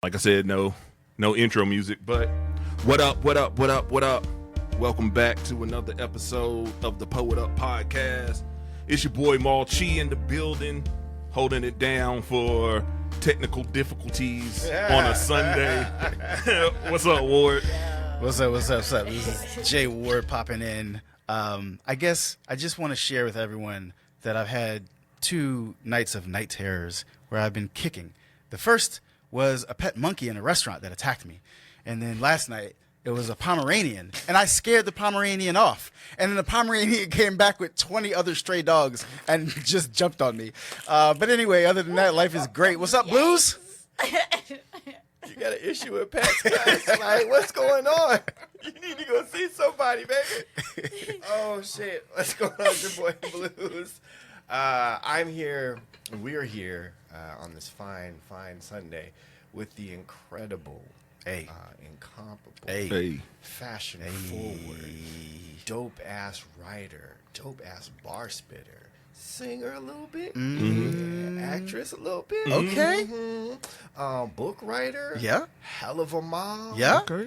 Like I said, no intro music, but what up? Welcome back to another episode of the Poet Up Podcast. It's your boy Malchi in the building, holding it down for technical difficulties on a Sunday. What's up, Ward? What's up? This is Jay Ward popping in. I guess I just want to share with everyone that I've had 2 nights of night terrors where I've been kicking. The first was a pet monkey in a restaurant that attacked me. And then last night, it was a Pomeranian. And I scared the Pomeranian off. And then the Pomeranian came back with 20 other stray dogs and just jumped on me. But anyway, other than that, life is great. What's up, Blues? You got an issue with pets, guys. Like, what's going on? You need to go see somebody, baby. Oh, shit. What's going on, your boy Blues? I'm here. We're here on this fine Sunday with the incredible, incomparable, fashion-forward, dope-ass writer, dope-ass bar spitter, singer a little bit, actress a little bit, Okay. Book writer, hell of a mom,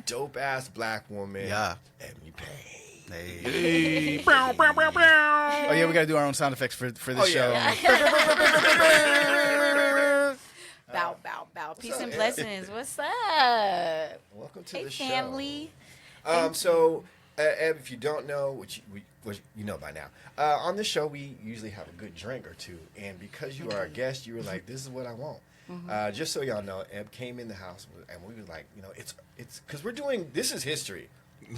dope ass black woman, Ebony Payne. Hey. Oh yeah, we gotta do our own sound effects for this show. Bow. Peace and blessings. What's up? Welcome to the family. show. So, Eb, if you don't know, which you know by now, on this show we usually have a good drink or two, and because you are a guest, you were like, "This is what I want." Just so y'all know, Eb came in the house, and we were like, it's because this is history.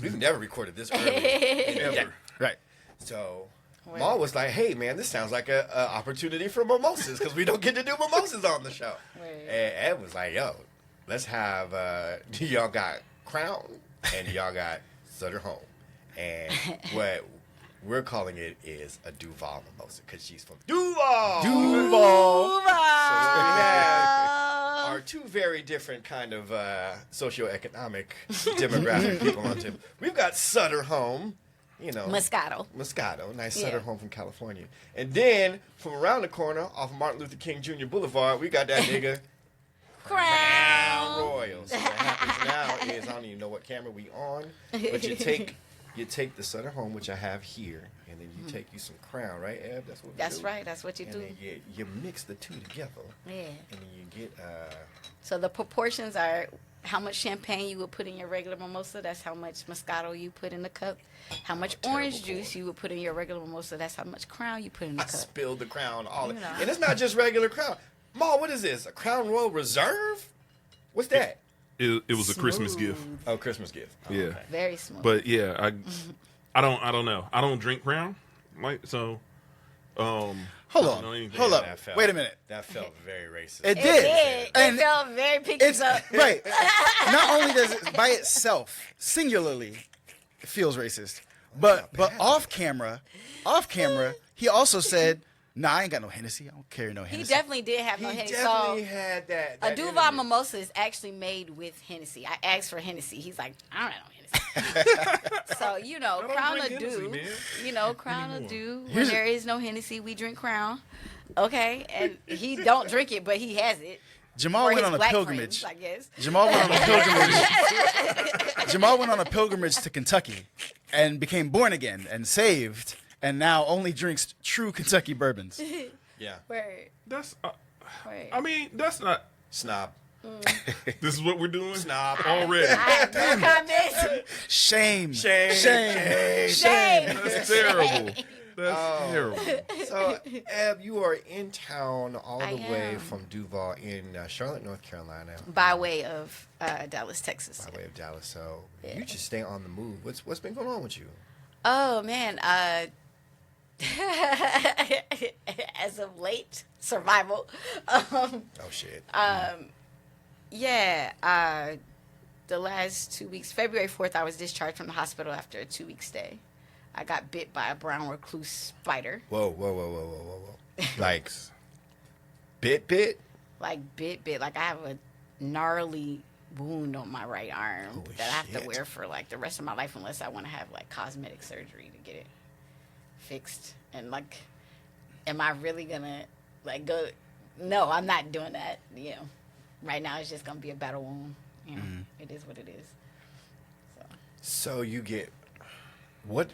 We've never recorded this early, ever. Right. So. Ma was like, "Hey, man, this sounds like a opportunity for mimosas because we don't get to do mimosas on the show." And Ed was like, "Yo, let's have y'all got Crown and y'all got Sutter Home, and what we're calling it is a Duval mimosa because she's from Duval. So we have our 2 very different kind of socioeconomic demographic people on table. We've got Sutter Home. Moscato. Nice Sutter Home from California. And then, from around the corner, off of Martin Luther King Jr. Boulevard, we got that nigga, Crown Royal. So what happens now is, I don't even know what camera we on, but you take the Sutter Home, which I have here, and then you take you some Crown, right, Eb? That's what we do. That's right. That's what you do. And then you mix the 2 together. Yeah. And then you get... So the proportions are how much champagne you would put in your regular mimosa. That's how much Moscato you put in the cup. How much orange juice you would put in your regular mimosa. That's how much Crown you put in the cup. I spilled the Crown all in. And it's not just regular Crown. Ma, what is this? A Crown Royal Reserve? What's that? It was a Christmas gift. Oh, Christmas gift. Oh, Yeah. Okay. Very smooth. But yeah, I don't know. I don't drink Crown, like so. Hold up. Wait a minute. That felt very racist. It did. It felt very pictures up. Right. Not only does it by itself, singularly, it feels racist, but off camera, he also said, "Nah, I ain't got no Hennessy. I don't carry no Hennessy." He definitely did have no He Hennessy. definitely had that. A Duval mimosa is actually made with Hennessy. I asked for Hennessy. He's like, "I don't have no Hennessy." So, Crown will do. Crown will do. When there is no Hennessy, we drink Crown. Okay? And he don't drink it, but he has it. Jamal For went his on a black pilgrimage. friends, I guess. Jamal went on a pilgrimage to Kentucky and became born again and saved, and now only drinks true Kentucky bourbons. Yeah. Word. That's. Word. I mean, that's not. Snob. This is what we're doing. Snob. Already. No comment. Shame. That's terrible. That's terrible. So, Eb, you are in town all I the way am. from Duval in Charlotte, North Carolina. By way of Dallas, Texas. By way of Dallas. So, you just stay on the move. What's been going on with you? Oh, man. As of late, survival. Oh, shit. The last 2 weeks, February 4th, I was discharged from the hospital after a 2-week stay. I got bit by a brown recluse spider. Whoa. Like, bit? Like, bit. Like, I have a gnarly wound on my right arm Holy that I have shit. to wear for, like, the rest of my life unless I want to have, like, cosmetic surgery to get it fixed. And, like, am I really going to, like, go... No, I'm not doing that, right now it's just gonna be a battle wound. You know, it is what it is. So you get what?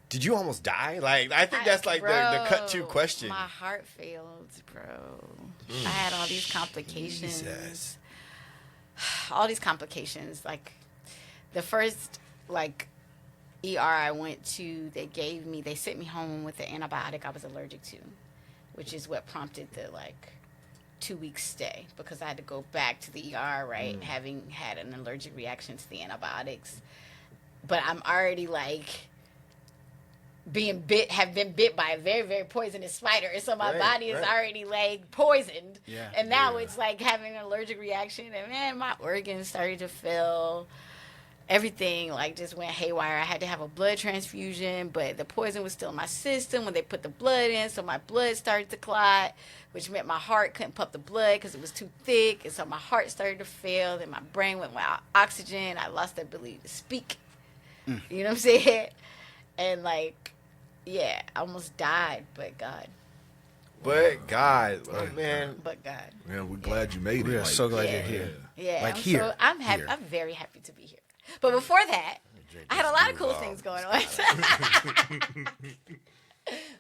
Did you almost die? Like, I think that's like the cut to question. My heart failed, bro. I had all these complications. Jesus. All these complications. Like, the first, like, ER I went to, they sent me home with the antibiotic I was allergic to, which is what prompted the, like, 2-week stay, because I had to go back to the ER, right, having had an allergic reaction to the antibiotics. But I'm already, like, have been bit by a very, very poisonous spider. And so my body is already, like, poisoned. Yeah. And now it's, like, having an allergic reaction. And, man, my organs started to fail. Everything, like, just went haywire. I had to have a blood transfusion, but the poison was still in my system when they put the blood in. So my blood started to clot, which meant my heart couldn't pump the blood because it was too thick. And so my heart started to fail. Then my brain went without oxygen. I lost the ability to speak. You know what I'm saying? And, like, yeah, I almost died, but God. But God, man. But God. Man, we're glad you made it. We are so glad you're here. Yeah, like here. So I'm happy. I'm very happy to be here. But before that, I had a lot of cool things going on.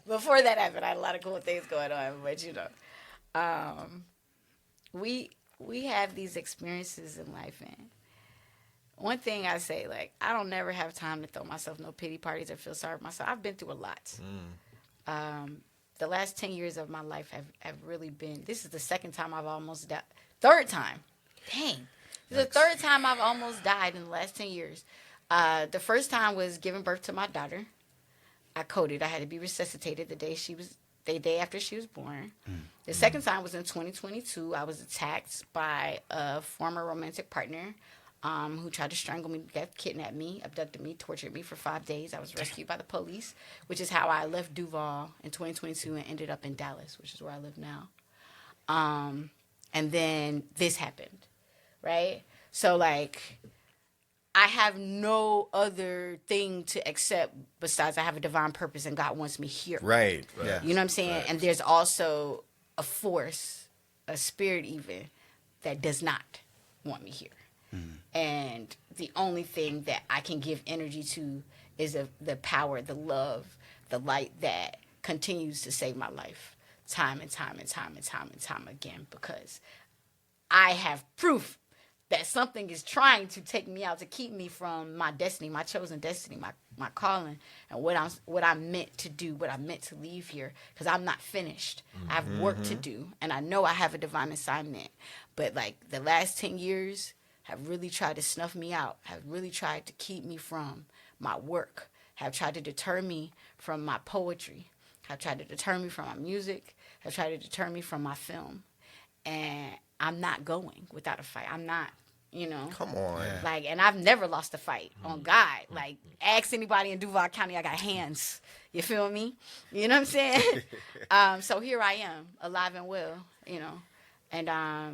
Before that happened, I had a lot of cool things going on. But, you know, we have these experiences in life, and one thing I say, like, I don't never have time to throw myself no pity parties or feel sorry for myself. I've been through a lot. The last 10 years of my life have really been, this is the second time I've almost died. Third time. Dang. This is the third time I've almost died in the last 10 years. The first time was giving birth to my daughter. I coded. I had to be resuscitated the day after she was born. The second time was in 2022. I was attacked by a former romantic partner who tried to strangle me to death, kidnapped me, abducted me, tortured me for 5 days. I was rescued by the police, which is how I left Duval in 2022 and ended up in Dallas, which is where I live now. And then this happened, right? So, like, I have no other thing to accept besides I have a divine purpose and God wants me here. Right. Yeah. You know what I'm saying? Right. And there's also a force, a spirit even, that does not want me here. And the only thing that I can give energy to is the power, the love, the light that continues to save my life time and time and time and time and time again, because I have proof that something is trying to take me out to keep me from my destiny, my chosen destiny, my calling, and what I'm meant to do, what I'm meant to leave here, because I'm not finished. I have work to do, and I know I have a divine assignment. But, like, the last 10 years have really tried to snuff me out, have really tried to keep me from my work, have tried to deter me from my poetry, have tried to deter me from my music, have tried to deter me from my film. And I'm not going without a fight. I'm not, you know. Come on. Like, and I've never lost a fight on God. Like, ask anybody in Duval County, I got hands. You feel me? You know what I'm saying? So here I am, alive and well, you know. And I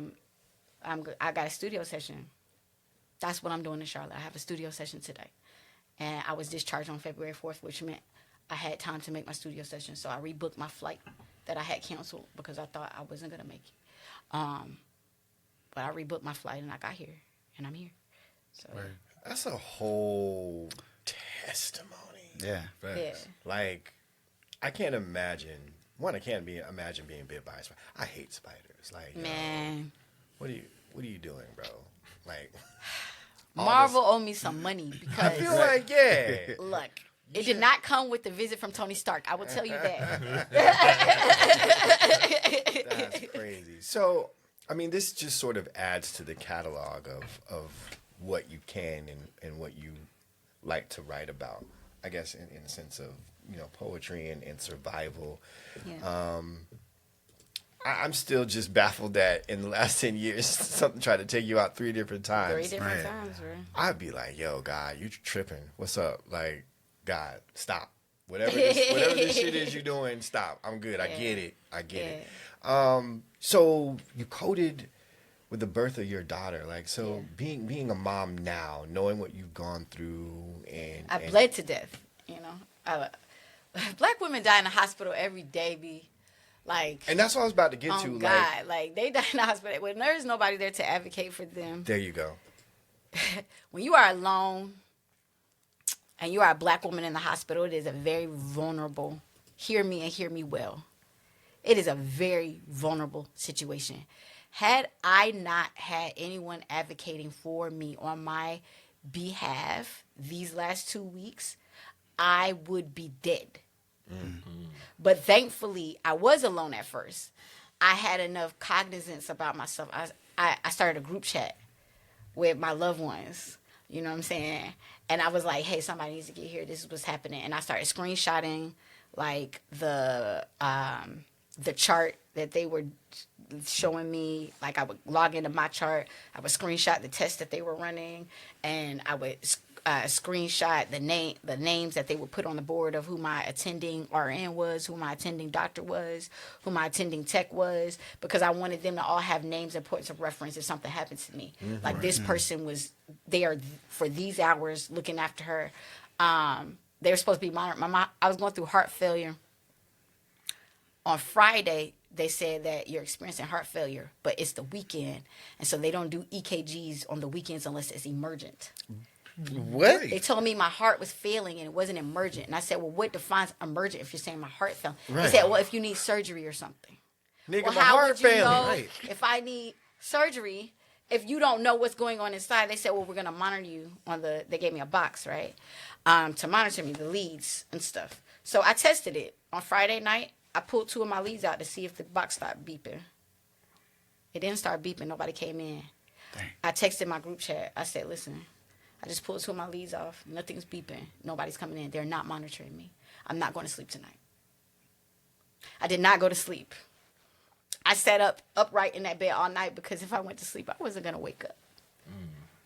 got a studio session. That's what I'm doing in Charlotte. I have a studio session today. And I was discharged on February 4th, which meant I had time to make my studio session. So I rebooked my flight that I had canceled because I thought I wasn't going to make it. But I rebooked my flight and I got here. And I'm here. So that's a whole testimony. Yeah. yeah. Like, I can't imagine. I can't imagine being bit by a spider. I hate spiders. Like, Man. What are you doing, bro? Like, Marvel owed me some money because I feel like, yeah. Look, it did not come with the visit from Tony Stark. I will tell you that. That's crazy. So, I mean, this just sort of adds to the catalog of what you can and what you like to write about, I guess, in the sense of, you know, poetry and survival. Yeah. I'm still just baffled that in the last 10 years, something tried to take you out 3 different times. 3 different times, bro. I'd be like, yo, God, you tripping. What's up? Like, God, stop. Whatever this shit is you doing, stop. I'm good. I get it. So you coded with the birth of your daughter. Like, so being a mom now, knowing what you've gone through and I bled to death, you know. Black women die in the hospital every day, Like, and that's what I was about to get oh to. God, like they died in the hospital. When there's nobody there to advocate for them. There you go. When you are alone and you are a black woman in the hospital, it is a very vulnerable, hear me and hear me well. It is a very vulnerable situation. Had I not had anyone advocating for me on my behalf these last 2 weeks, I would be dead. Mm-hmm. But thankfully, I was alone at first. I had enough cognizance about myself. I started a group chat with my loved ones. You know what I'm saying? And I was like, hey, somebody needs to get here. This is what's happening. And I started screenshotting, like, the chart that they were showing me. Like, I would log into my chart. I would screenshot the test that they were running. And I would screenshot the names that they would put on the board of who my attending RN was, who my attending doctor was, who my attending tech was, because I wanted them to all have names and points of reference if something happened to me. Mm-hmm. Like, this person was there for these hours looking after her. They were supposed to be monitored. I was going through heart failure. On Friday, they said that you're experiencing heart failure, but it's the weekend, and so they don't do EKGs on the weekends unless it's emergent. What? They told me my heart was failing and it wasn't emergent. And I said, well, what defines emergent if you're saying my heart failing? Right. They said, well, if you need surgery or something. Nigga, well, my how heart would you failing. know Right. if I need surgery if you don't know what's going on inside? They said, well, we're going to monitor you on they gave me a box, right, to monitor me, the leads and stuff. So I tested it. On Friday night, I pulled 2 of my leads out to see if the box stopped beeping. It didn't start beeping. Nobody came in. Dang. I texted my group chat. I said, listen, I just pulled 2 of my leads off. Nothing's beeping. Nobody's coming in. They're not monitoring me. I'm not going to sleep tonight. I did not go to sleep. I sat upright in that bed all night because if I went to sleep, I wasn't going to wake up.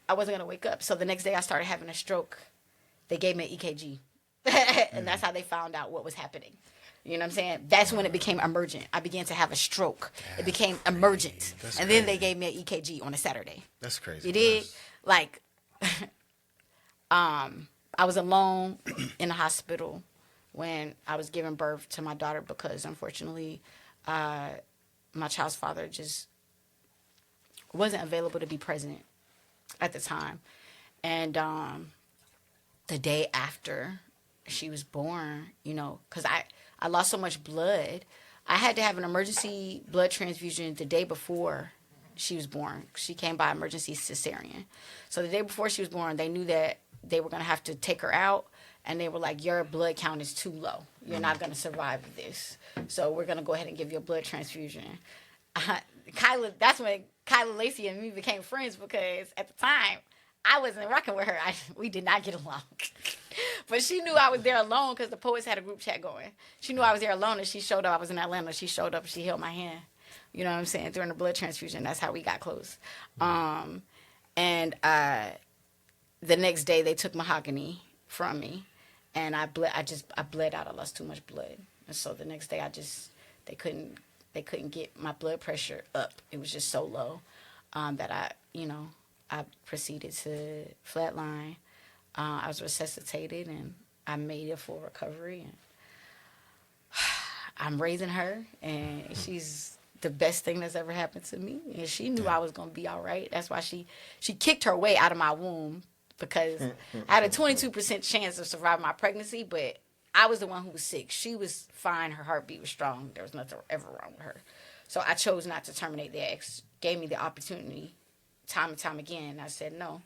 I wasn't going to wake up. So the next day I started having a stroke. They gave me an EKG. And that's how they found out what was happening. You know what I'm saying? That's when it became emergent. I began to have a stroke. It became emergent. And then they gave me an EKG on a Saturday. That's crazy. You did? Like, I was alone in the hospital when I was giving birth to my daughter because, unfortunately, my child's father just wasn't available to be present at the time. And the day after she was born, you know, because I lost so much blood, I had to have an emergency blood transfusion the day before she was born. She came by emergency cesarean. So the day before she was born, they knew that they were going to have to take her out. And they were like, your blood count is too low. You're not going to survive this. So we're going to go ahead and give you a blood transfusion. That's when Kyla Lacey and me became friends because at the time, I wasn't rocking with her. We did not get along. But she knew I was there alone because the Poets had a group chat going. She knew I was there alone and she showed up. I was in Atlanta. She showed up and she held my hand. You know what I'm saying? During the blood transfusion. That's how we got close. And the next day they took Mahogany from me. And I bled out. I lost too much blood. And so the next day they couldn't get my blood pressure up. It was just so low that I proceeded to flatline. I was resuscitated and I made a full recovery. And I'm raising her and she's the best thing that's ever happened to me. And she knew I was going to be all right. That's why she kicked her way out of my womb because I had a 22% chance of surviving my pregnancy, but I was the one who was sick. She was fine. Her heartbeat was strong. There was nothing ever wrong with her. So I chose not to terminate the eggs. Gave me the opportunity time and time again. I said no.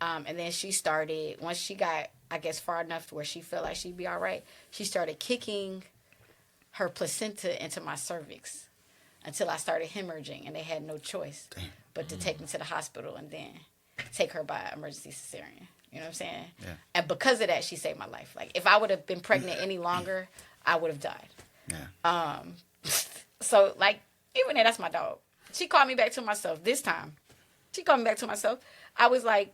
And then she started, once she got, I guess, far enough to where she felt like she'd be all right, she started kicking her placenta into my cervix until I started hemorrhaging, and they had no choice but to take me to the hospital and then take her by emergency cesarean. You know what I'm saying? Yeah. And because of that, she saved my life. Like, if I would have been pregnant any longer, I would have died. Yeah. So, like, even then, that's my dog. She called me back to myself this time. She called me back to myself. I was like,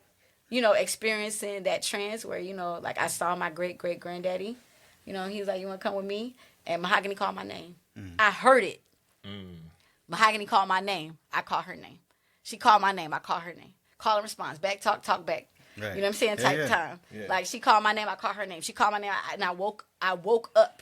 experiencing that trance where, like I saw my great-great-granddaddy. He was like, you want to come with me? And Mahogany called my name. I heard it. Mahogany called my name. I called her name. She called my name. I called her name. Call and response. Back, talk back. Right. You know what I'm saying? Type time. Yeah. Like, she called my name. I called her name. She called my name. And I woke up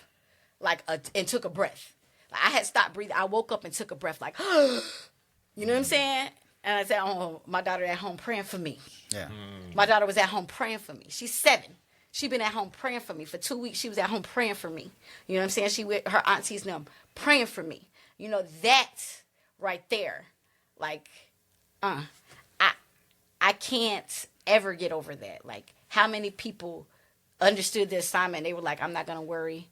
and took a breath. Like, I had stopped breathing. I woke up and took a breath like, you know what I'm saying? And I said, oh, my daughter at home praying for me. Yeah. My daughter was at home praying for me. She's 7. She been at home praying for me. For 2 weeks, she was at home praying for me. You know what I'm saying? She with her aunties and them praying for me. You know, that right there, like, I can't ever get over that. Like, how many people understood the assignment? They were like, I'm not going to worry.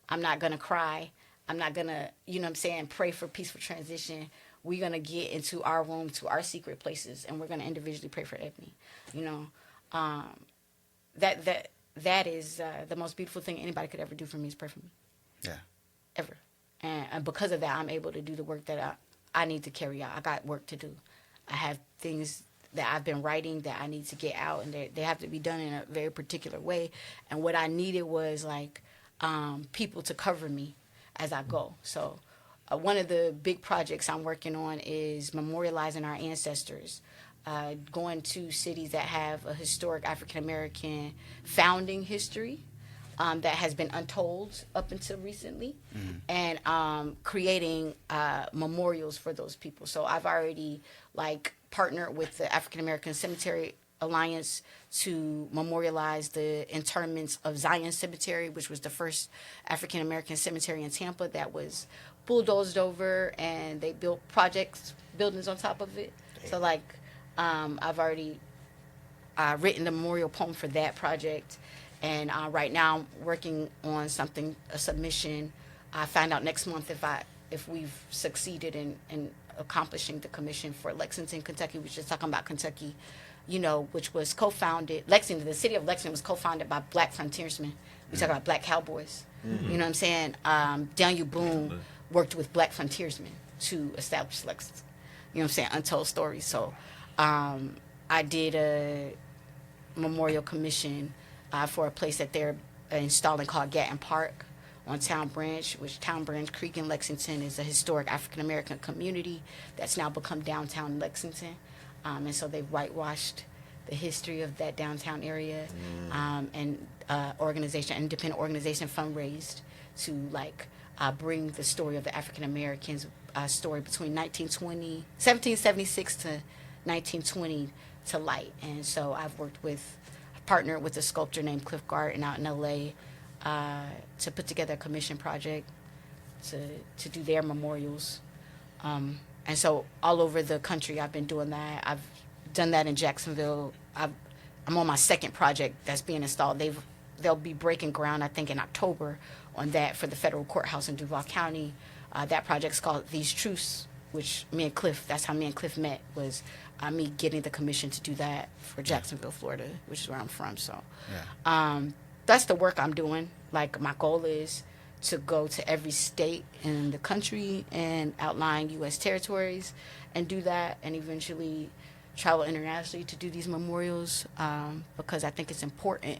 I'm not going to cry. I'm not going to, you know what I'm saying, pray for peaceful transition. We're going to get into our room, to our secret places, and we're going to individually pray for Ebony. You know, that is the most beautiful thing anybody could ever do for me is pray for me. Yeah. Ever. And because of that, I'm able to do the work that I need to carry out. I got work to do. I have things that I've been writing that I need to get out, and they have to be done in a very particular way. And what I needed was, like, people to cover me as I go. So one of the big projects I'm working on is memorializing our ancestors, going to cities that have a historic African-American founding history that has been untold up until recently, and creating memorials for those people. So I've already, like, partnered with the African-American Cemetery Alliance to memorialize the interments of Zion Cemetery, which was the first African-American cemetery in Tampa that was bulldozed over, and they built buildings on top of it. Damn. So, like, I've already written the memorial poem for that project, and right now I'm working on a submission. I find out next month if we've succeeded in accomplishing the commission for Lexington, Kentucky. We're just talking about Kentucky, you know, which was Lexington, the city of Lexington was co-founded by black frontiersmen. We talk about black cowboys. You know what I'm saying? Daniel Boone worked with black frontiersmen to establish Lexington. You know what I'm saying? Untold stories. So I did a memorial commission for a place that they're installing called Gatton Park on Town Branch, which Town Branch Creek in Lexington is a historic African-American community that's now become downtown Lexington. And so they've whitewashed the history of that downtown area, and independent organization fundraised to, like, bring the story of the African Americans story between 1776 to 1920 to light. And so I've partnered with a sculptor named Cliff Garden out in LA to put together a commission project to do their memorials. And so all over the country, I've been doing that. I've done that in Jacksonville. I'm on my second project that's being installed. They'll be breaking ground, I think, in October on that for the federal courthouse in Duval County. That project's called These Truths, which that's how me and Cliff met, was me getting the commission to do that for Jacksonville, Florida, which is where I'm from. So that's the work I'm doing. Like, my goal is to go to every state in the country and outline U.S. territories and do that, and eventually travel internationally to do these memorials, because I think it's important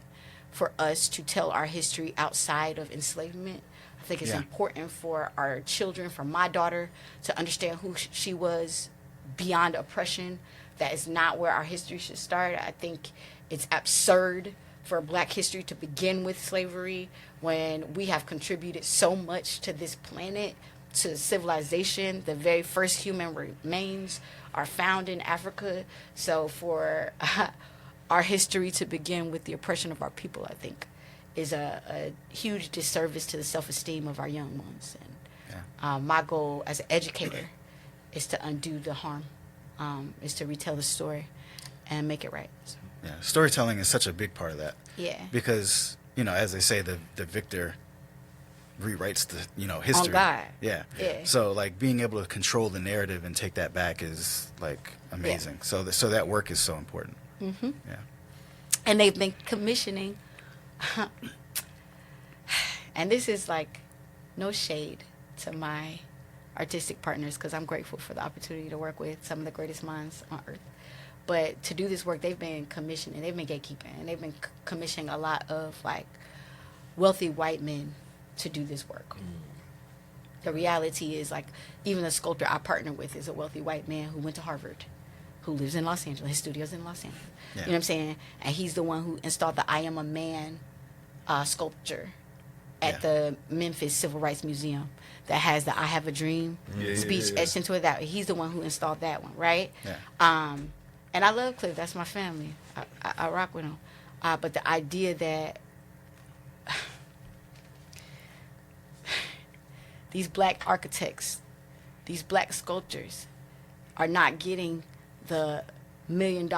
for us to tell our history outside of enslavement. I think it's important for our children, for my daughter, to understand who she was beyond oppression. That is not where our history should start. I think it's absurd for Black history to begin with slavery when we have contributed so much to this planet, to civilization. The very first human remains are found in Africa. So for our history to begin with the oppression of our people, I think, is a huge disservice to the self-esteem of our young ones. And my goal as an educator is to undo the harm, is to retell the story and make it right. So. Yeah, storytelling is such a big part of that. Yeah. Because, as they say, the victor rewrites the, history. On God. Yeah. Yeah. So, like, being able to control the narrative and take that back is, like, amazing. Yeah. So that work is so important. Mm-hmm. Yeah. And they've been commissioning, and this is, like, no shade to my artistic partners, because I'm grateful for the opportunity to work with some of the greatest minds on earth. But to do this work, they've been commissioning, they've been gatekeeping, and they've been commissioning a lot of, like, wealthy white men to do this work. The reality is, like, even the sculptor I partner with is a wealthy white man who went to Harvard, who lives in Los Angeles. His studio's in Los Angeles. Yeah. You know what I'm saying? And he's the one who installed the I Am a Man sculpture at the Memphis Civil Rights Museum that has the "I Have a Dream" speech etched into it. That he's the one who installed that one, right? Yeah. And I love Cliff. That's my family. I rock with him. But the idea that these black architects, these black sculptors are not getting the $1 million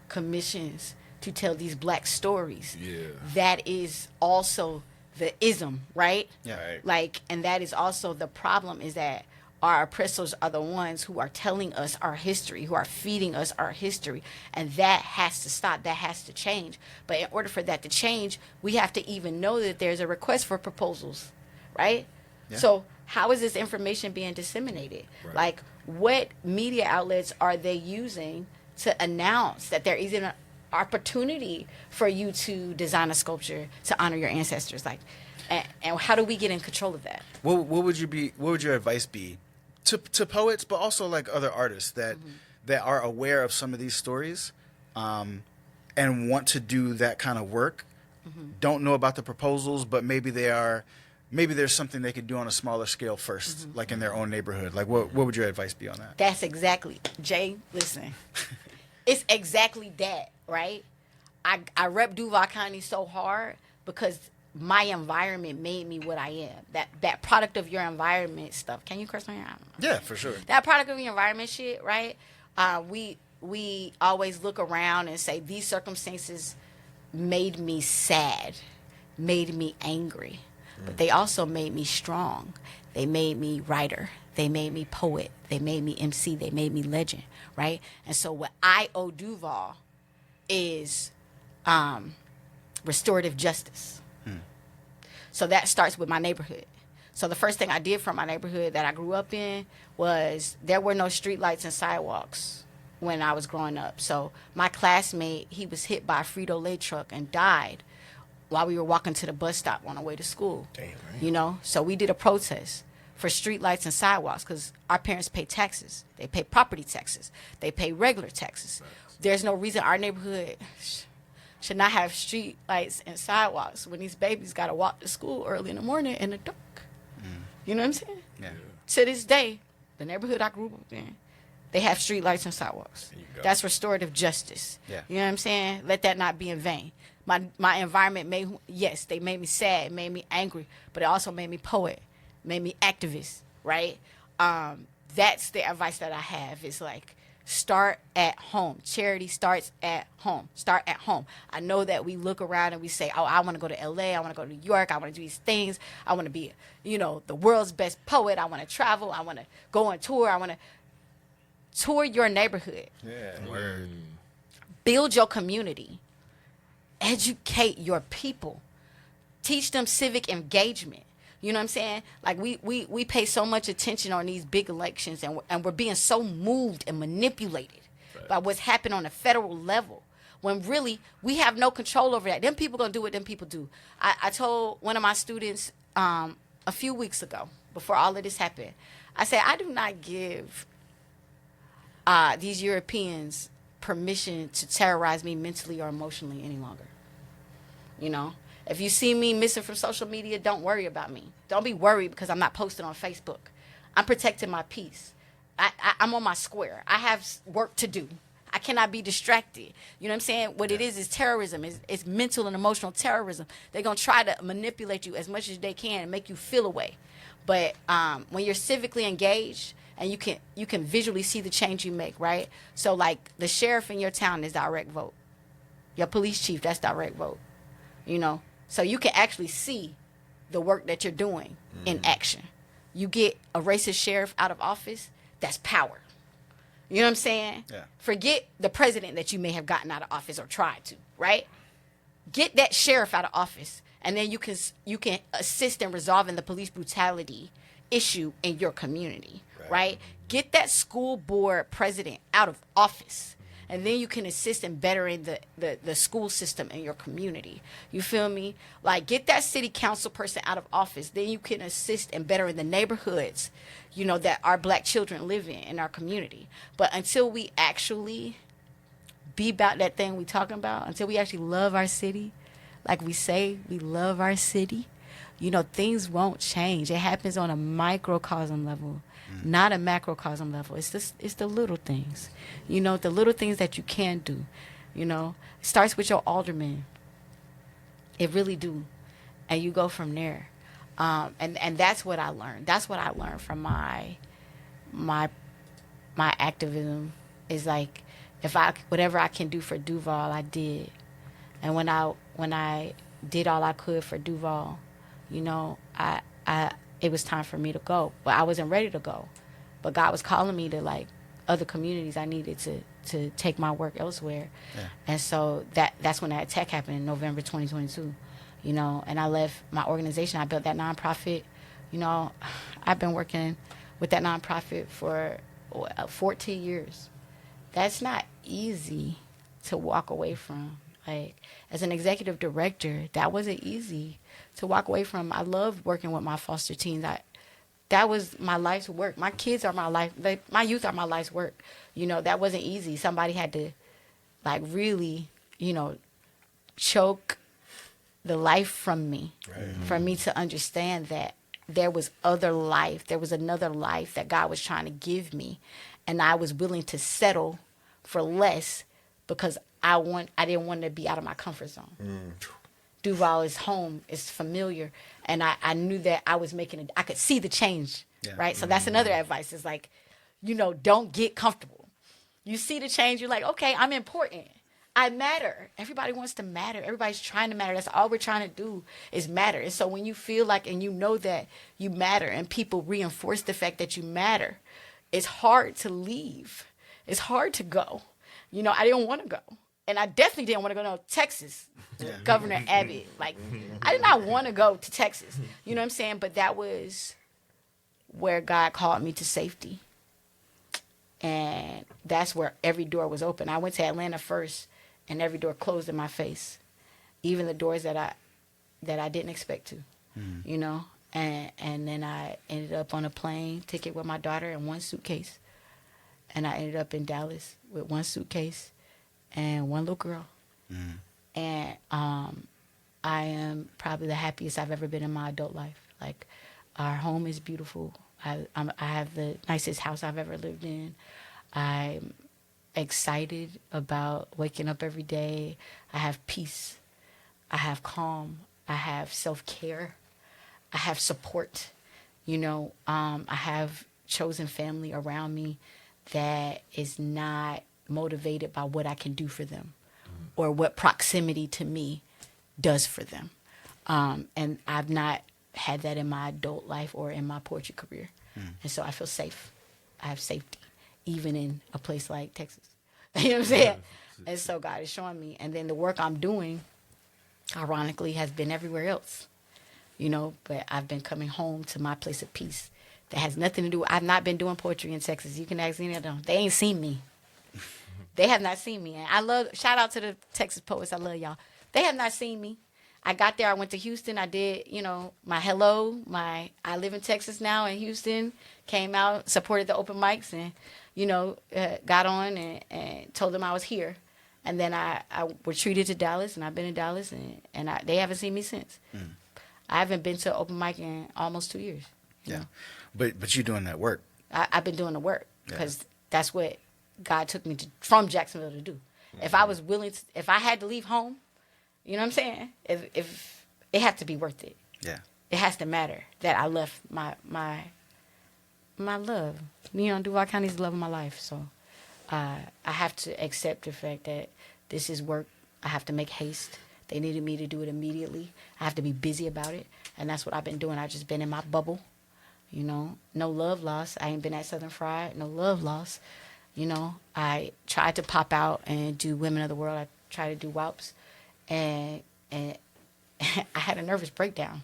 commissions to tell these black stories. Yeah. That is also the ism, right? Yeah. Right. Like, and that is also the problem, is that our oppressors are the ones who are telling us our history, who are feeding us our history. And that has to stop. That has to change. But in order for that to change, we have to even know that there's a request for proposals, right? Yeah. So how is this information being disseminated? Right. Like, what media outlets are they using to announce that there is an opportunity for you to design a sculpture to honor your ancestors? Like, and how do we get in control of that? What would your advice be to poets, but also like other artists that are aware of some of these stories, and want to do that kind of work, don't know about the proposals, but maybe there's something they could do on a smaller scale first, like in their own neighborhood. Like, what would your advice be on that? That's exactly, Jay, listen. It's exactly that, right? I rep Duval County so hard because my environment made me what I am. That product of your environment stuff. Can you curse on here? I don't know. Yeah, for sure. That product of your environment shit, right? We always look around and say, these circumstances made me sad, made me angry, but they also made me strong. They made me writer. They made me poet. They made me MC. They made me legend, right? And so what I owe Duval is restorative justice. So that starts with my neighborhood. So the first thing I did for my neighborhood that I grew up in was there were no streetlights and sidewalks when I was growing up. So my classmate, he was hit by a Frito-Lay truck and died while we were walking to the bus stop on our way to school. Damn, right. You know, so we did a protest for streetlights and sidewalks because our parents pay taxes. They pay property taxes. They pay regular taxes. There's no reason our neighborhood should not have street lights and sidewalks when these babies got to walk to school early in the morning in the dark. You know what I'm saying? Yeah. To this day, the neighborhood I grew up in, they have street lights and sidewalks. There you go. That's restorative justice. Yeah. You know what I'm saying? Let that not be in vain. My environment they made me sad, made me angry, but it also made me poet, made me activist, right? That's the advice that I have. It's like, start at home. Charity starts at home. Start at home. I know that we look around and we say, oh, I want to go to LA. I want to go to New York. I want to do these things. I want to be, the world's best poet. I want to travel. I want to go on tour. I want to tour your neighborhood. Yeah. Word. Build your community. Educate your people. Teach them civic engagement. You know what I'm saying? Like, we pay so much attention on these big elections, and we're being so moved and manipulated by what's happened on a federal level, when really we have no control over that. Them people gonna do what them people do. I told one of my students a few weeks ago, before all of this happened, I said, I do not give these Europeans permission to terrorize me mentally or emotionally any longer. If you see me missing from social media, don't worry about me. Don't be worried because I'm not posting on Facebook. I'm protecting my peace. I'm on my square. I have work to do. I cannot be distracted. You know what I'm saying? What it is terrorism. It's mental and emotional terrorism. They're going to try to manipulate you as much as they can and make you feel away. But when you're civically engaged and you can visually see the change you make, right? So, like, the sheriff in your town is direct vote. Your police chief, that's direct vote. So you can actually see the work that you're doing in action. You get a racist sheriff out of office, that's power. You know what I'm saying? Yeah. Forget the president that you may have gotten out of office or tried to, right? Get that sheriff out of office, and then you can assist in resolving the police brutality issue in your community, right? Get that school board president out of office. And then you can assist in bettering the school system in your community. You feel me? Like, get that city council person out of office. Then you can assist in bettering the neighborhoods, that our black children live in our community. But until we actually be about that thing we talking about, until we actually love our city, like we say we love our city, things won't change. It happens on a microcosm level, not a macrocosm level. It's the little things, the little things that you can do. It starts with your alderman. It really do, and you go from there. And that's what I learned. That's what I learned from my activism is like, whatever I can do for Duval, I did. And when I did all I could for Duval, it was time for me to go. But I wasn't ready to go. But God was calling me to like other communities. I needed to take my work elsewhere. Yeah. And so that's when that attack happened in November 2022. And I left my organization. I built that nonprofit. I've been working with that nonprofit for 14 years. That's not easy to walk away from. Like, as an executive director, that wasn't easy to walk away from. I love working with my foster teens. That was my life's work. My kids are my life. My youth are my life's work. That wasn't easy. Somebody had to, like, really, choke the life from me, right, for me to understand that there was other life. There was another life that God was trying to give me. And I was willing to settle for less because I didn't want to be out of my comfort zone. Duval is home, it's familiar, and I knew that I was I could see the change, right? So that's another advice. Is like, don't get comfortable. You see the change, you're like, okay, I'm important. I matter. Everybody wants to matter. Everybody's trying to matter. That's all we're trying to do is matter. And so when you feel like, and that you matter, and people reinforce the fact that you matter, it's hard to leave. It's hard to go. I didn't want to go. And I definitely didn't want to go to Texas, Governor Abbott. Like, I did not want to go to Texas. You know what I'm saying? But that was where God called me to safety. And that's where every door was open. I went to Atlanta first, and every door closed in my face. Even the doors that I didn't expect to, And then I ended up on a plane ticket with my daughter and one suitcase. And I ended up in Dallas with one suitcase and one little girl. And I am probably the happiest I've ever been in my adult life. Like, our home is beautiful. I have the nicest house I've ever lived in. I'm excited about waking up every day. I have peace. I have calm. I have self-care. I have support. I have chosen family around me that is not motivated by what I can do for them or what proximity to me does for them. And I've not had that in my adult life or in my poetry career. And so I feel safe. I have safety, even in a place like Texas. You know what I'm saying? And so God is showing me. And then the work I'm doing, ironically, has been everywhere else. But I've been coming home to my place of peace. That has nothing to do. I've not been doing poetry in Texas. You can ask any of them. They ain't seen me. They have not seen me. And shout out to the Texas poets. I love y'all. They have not seen me. I got there. I went to Houston. I did, my hello. I live in Texas now in Houston. Came out, supported the open mics, and, got on and told them I was here. And then I retreated to Dallas, and I've been in Dallas, and they haven't seen me since. I haven't been to open mic in almost 2 years. You know? But you're doing that work. I've been doing the work because that's what God took me from Jacksonville to do. If I was willing to, if I had to leave home, you know what I'm saying? If it had to be worth it. Yeah. It has to matter that I left my love. Duval County is the love of my life. So I have to accept the fact that this is work. I have to make haste. They needed me to do it immediately. I have to be busy about it. And that's what I've been doing. I've just been in my bubble. No love lost. I ain't been at Southern Fried. No love lost. I tried to pop out and do Women of the World. I tried to do WAPs. And I had a nervous breakdown.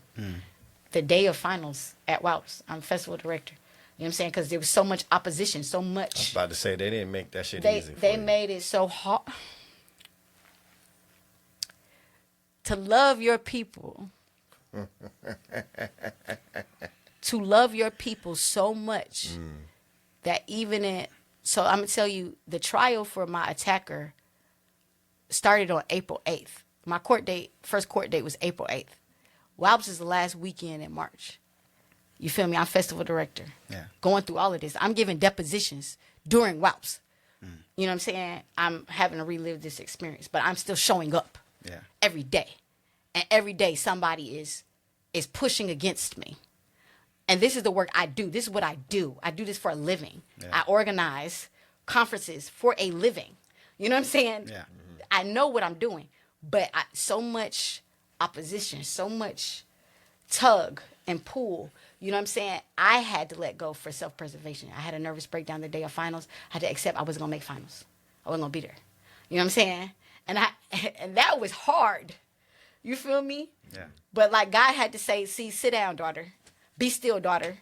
The day of finals at WAPs. I'm festival director. You know what I'm saying? Because there was so much opposition, so much. I was about to say, they didn't make that shit easy for They you. made it so hard. To love your people. To love your people so much that even in... So I'm going to tell you, the trial for my attacker started on April 8th. My first court date was April 8th. WALPS is the last weekend in March. You feel me? I'm festival director. Yeah. Going through all of this. I'm giving depositions during WALPS. You know what I'm saying? I'm having to relive this experience, but I'm still showing up every day. And every day somebody is pushing against me. And this is the work I do. This is what I do. I do this for a living. Yeah. I organize conferences for a living. You know what I'm saying? Yeah. I know what I'm doing, but so much opposition, so much tug and pull. You know what I'm saying? I had to let go for self-preservation. I had a nervous breakdown the day of finals. I had to accept I wasn't going to make finals. I wasn't going to be there. You know what I'm saying? And that was hard. You feel me? Yeah. But like God had to say, see, sit down, daughter. Be still, daughter.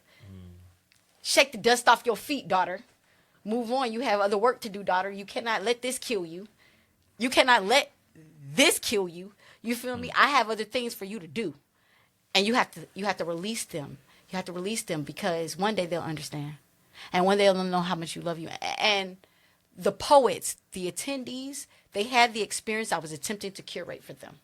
Shake the dust off your feet, daughter. Move on. You have other work to do, daughter. You cannot let this kill you. You cannot let this kill you. You feel me? I have other things for you to do. And you have to release them. You have to release them because one day they'll understand. And one day they'll know how much you love you. And the poets, the attendees, they had the experience I was attempting to curate for them.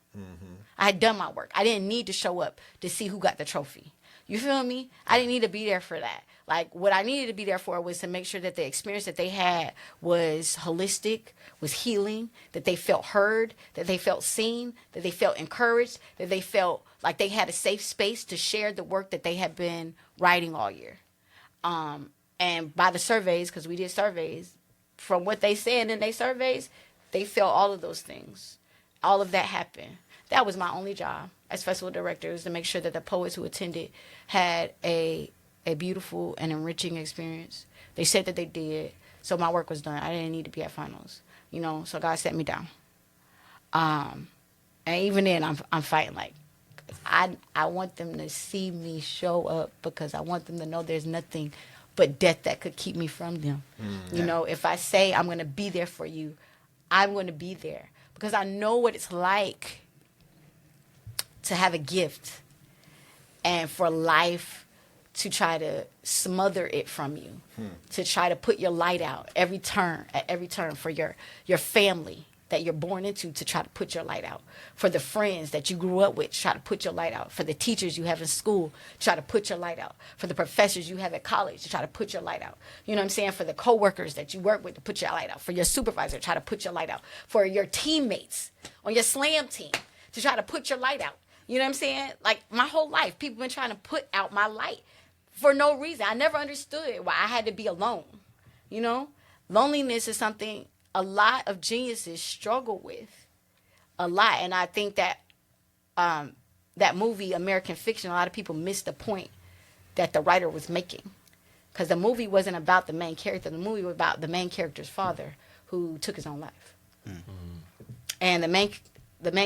I had done my work. I didn't need to show up to see who got the trophy. You feel me? I didn't need to be there for that. Like, what I needed to be there for was to make sure that the experience that they had was holistic, was healing, that they felt heard, that they felt seen, that they felt encouraged, that they felt like they had a safe space to share the work that they had been writing all year. And by the surveys, because we did surveys, from what they said in their surveys, they felt all of those things. All of that happened. That was my only job as festival director, is to make sure that the poets who attended had a beautiful and enriching experience. They said that they did, so my work was done. I didn't need to be at finals, you know. So God set me down. And even then, I'm fighting. Like, I want them to see me show up because I want them to know there's nothing but death that could keep me from them. You know, if I say I'm going to be there for you, I'm going to be there because I know what it's like to have a gift and for life to try to smother it from you, to try to put your light out at every turn for your family that you're born into, to try to put your light out, for the friends that you grew up with, try to put your light out, for the teachers you have in school, try to put your light out, for the professors you have at college, to try to put your light out. You know what I'm saying? For the coworkers that you work with, to put your light out, for your supervisor, try to put your light out, for your teammates on your slam team, to try to put your light out. You know what I'm saying? Like, my whole life, people been trying to put out my light for no reason. I never understood why I had to be alone. You know? Loneliness is something a lot of geniuses struggle with. A lot. And I think that that movie, American Fiction, a lot of people missed the point that the writer was making. Because the movie wasn't about the main character. The movie was about the main character's father who took his own life. And the main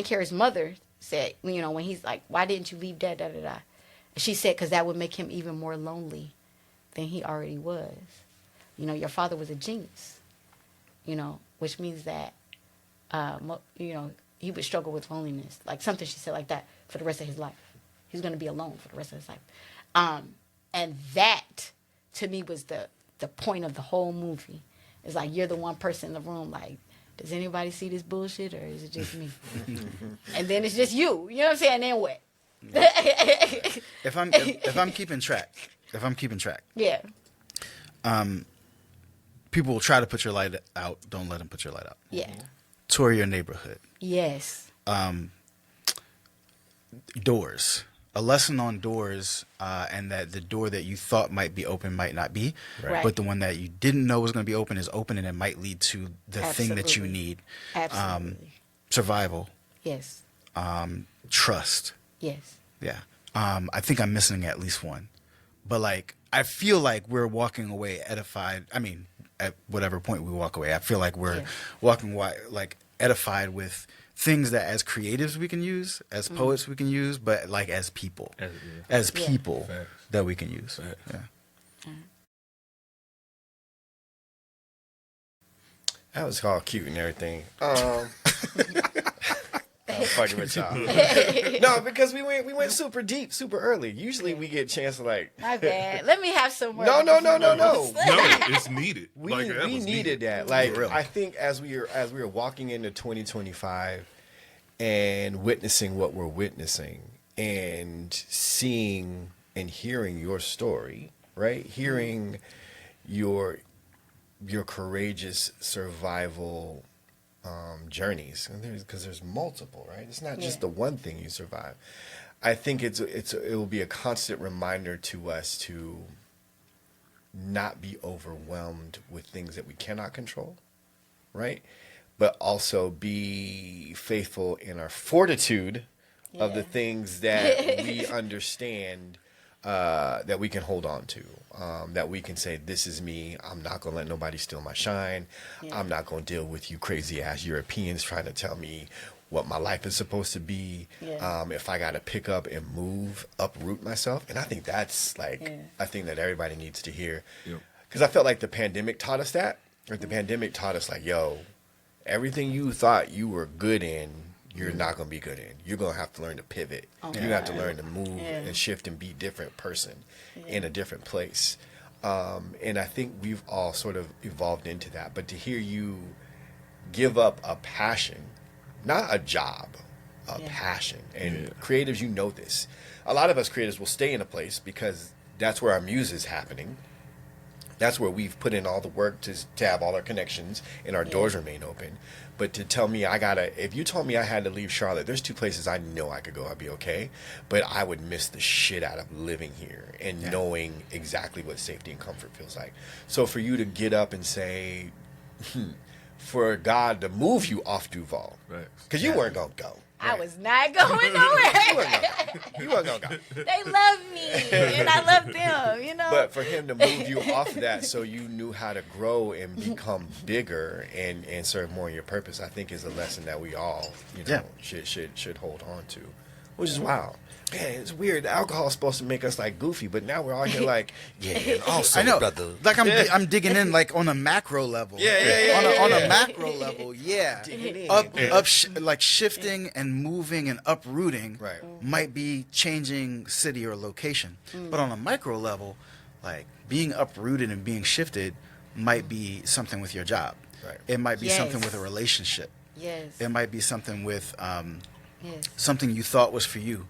character's mother said, you know, when he's like, why didn't you leave Dad, da-da-da? She said, because that would make him even more lonely than he already was. You know, your father was a genius, you know, which means that, you know, he would struggle with loneliness. Like something she said like that for the rest of his life. He's going to be alone for the rest of his life. And that, to me, was the point of the whole movie. It's like, you're the one person in the room, like, does anybody see this bullshit or is it just me? And then it's just you. You know what I'm saying? And then what? If I'm keeping track. Yeah. People will try to put your light out. Don't let them put your light out. Yeah. Tour your neighborhood. Yes. Doors. A lesson on doors, and that the door that you thought might be open might not be, Right. but the one that you didn't know was going to be open is open, and it might lead to the thing that you Absolutely. need. Absolutely. Survival, Yes. trust. Yes. Yeah. I think I'm missing at least one. But, like, I feel like we're walking away edified. I mean, at whatever point we walk away, I feel like we're walking away, like, edified with things that as creatives we can use, as poets we can use, but, like, as people. As people that we can use. Yeah. That was all cute and everything. I'm fucking with y'all. No, because we went super deep, super early. Usually we get a chance to like. My bad. Let me have some more. No. No, it's needed. We That was needed that. Like, I think as we were walking into 2025 and witnessing what we're witnessing, and seeing and hearing your story, right? Hearing your courageous survival journeys, because there's multiple, right? It's not just the one thing you survive. I think it will be a constant reminder to us to not be overwhelmed with things that we cannot control, right? But also be faithful in our fortitude of the things that we understand that we can hold on to, that we can say, this is me. I'm not going to let nobody steal my shine. I'm not going to deal with you crazy ass Europeans trying to tell me what my life is supposed to be. If I got to pick up and move, uproot myself. And I think that's like a thing that everybody needs to hear. Because I felt like the pandemic taught us that. Like the pandemic taught us like, yo, everything you thought you were good in, you're not going to be good in. You're going to have to learn to pivot. You have to learn to move and shift and be a different person in a different place. And I think we've all sort of evolved into that. But to hear you give up a passion, not a job, a passion. And creatives, you know this. A lot of us creatives will stay in a place because that's where our muse is happening. That's where we've put in all the work to have all our connections and our doors remain open. But to tell me if you told me I had to leave Charlotte, there's 2 places I know I could go, I'd be okay. But I would miss the shit out of living here and knowing exactly what safety and comfort feels like. So for you to get up and say, for God to move you off Duval, because you weren't going to go. I was not going nowhere. You weren't going to go. They love me, and I love them, you know. But for him to move you off that so you knew how to grow and become bigger and serve more in your purpose, I think is a lesson that we all, should hold on to, which is wild. Man, it's weird. Alcohol is supposed to make us like goofy, but now we're all here like, also, I know, brother. like I'm digging in like on a macro level. On a macro level, like shifting and moving and uprooting might be changing city or location. But on a micro level, like being uprooted and being shifted might be something with your job. It might be something with a relationship. It might be something with something you thought was for you.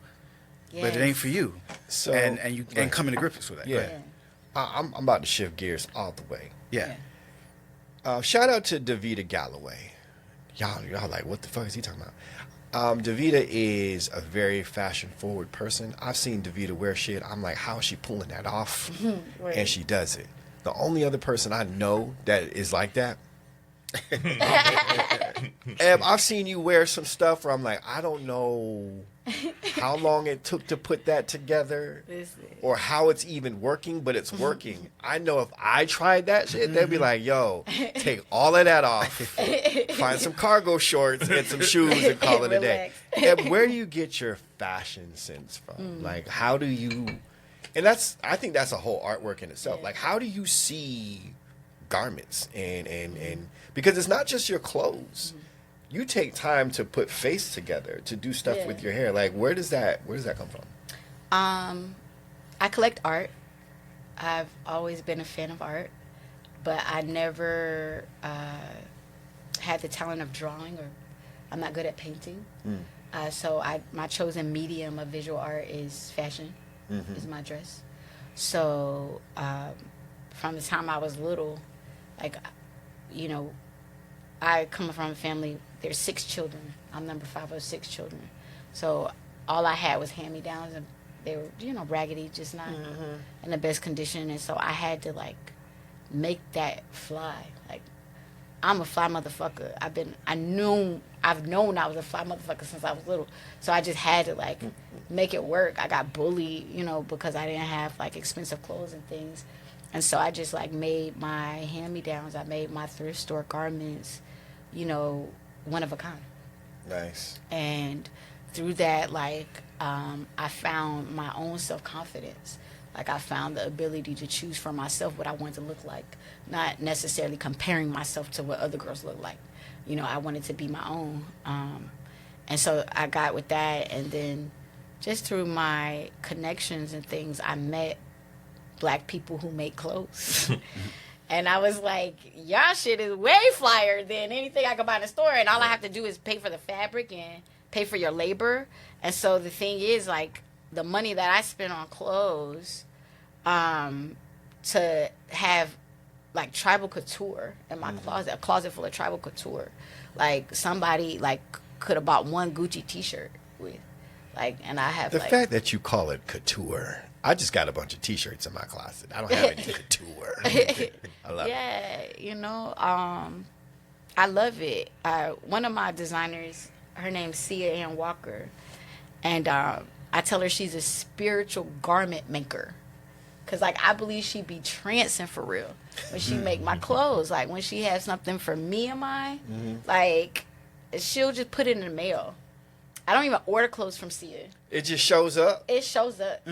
But it ain't for you. So and you and coming to grips with that. I'm about to shift gears all the way. Shout out to Davida Galloway. Y'all like, what the fuck is he talking about? Davida is a very fashion forward person. I've seen Davida wear shit. I'm like, how is she pulling that off? And she does it. The only other person I know that is like that. I've seen you wear some stuff where I'm like, I don't know how long it took to put that together or how it's even working, but it's working. I know if I tried that shit, they'd be like, yo, take all of that off, find some cargo shorts and some shoes and call it a day. And where do you get your fashion sense from? Like, how do you, and I think that's a whole artwork in itself. Like, how do you see garments and because it's not just your clothes. You take time to put face together, to do stuff with your hair. Like, where does that come from? I collect art. I've always been a fan of art, but I never had the talent of drawing, or I'm not good at painting. So my chosen medium of visual art is fashion, is my dress. So from the time I was little, like, you know, I come from a family, there's 6 children. I'm number 5 of 6 children. So all I had was hand-me-downs, and they were, you know, raggedy, just not in the best condition. And so I had to, like, make that fly. Like, I'm a fly motherfucker. I've known I was a fly motherfucker since I was little. So I just had to, like, make it work. I got bullied, you know, because I didn't have, like, expensive clothes and things. And so I just, like, made my hand-me-downs. I made my thrift store garments, you know, one of a kind. Nice. And through that, like, I found my own self-confidence. Like, I found the ability to choose for myself what I wanted to look like, not necessarily comparing myself to what other girls look like. You know, I wanted to be my own. And so I got with that. And then just through my connections and things, I met Black people who make clothes. And I was like, y'all shit is way flyer than anything I could buy in the store. And all I have to do is pay for the fabric and pay for your labor. And so the thing is, like, the money that I spend on clothes, to have like tribal couture in my closet, a closet full of tribal couture, like somebody like could have bought one Gucci t-shirt with, like, and I have the like, fact that you call it couture. I just got a bunch of t-shirts in my closet. I don't have any couture. I love it. Yeah, you know, I love it. One of my designers, her name's Sia Ann Walker, and I tell her she's a spiritual garment maker. Cause like I believe she be trancing for real when she make my clothes. Like when she has something for me and mine, like she'll just put it in the mail. I don't even order clothes from Sia. It just shows up. It shows up.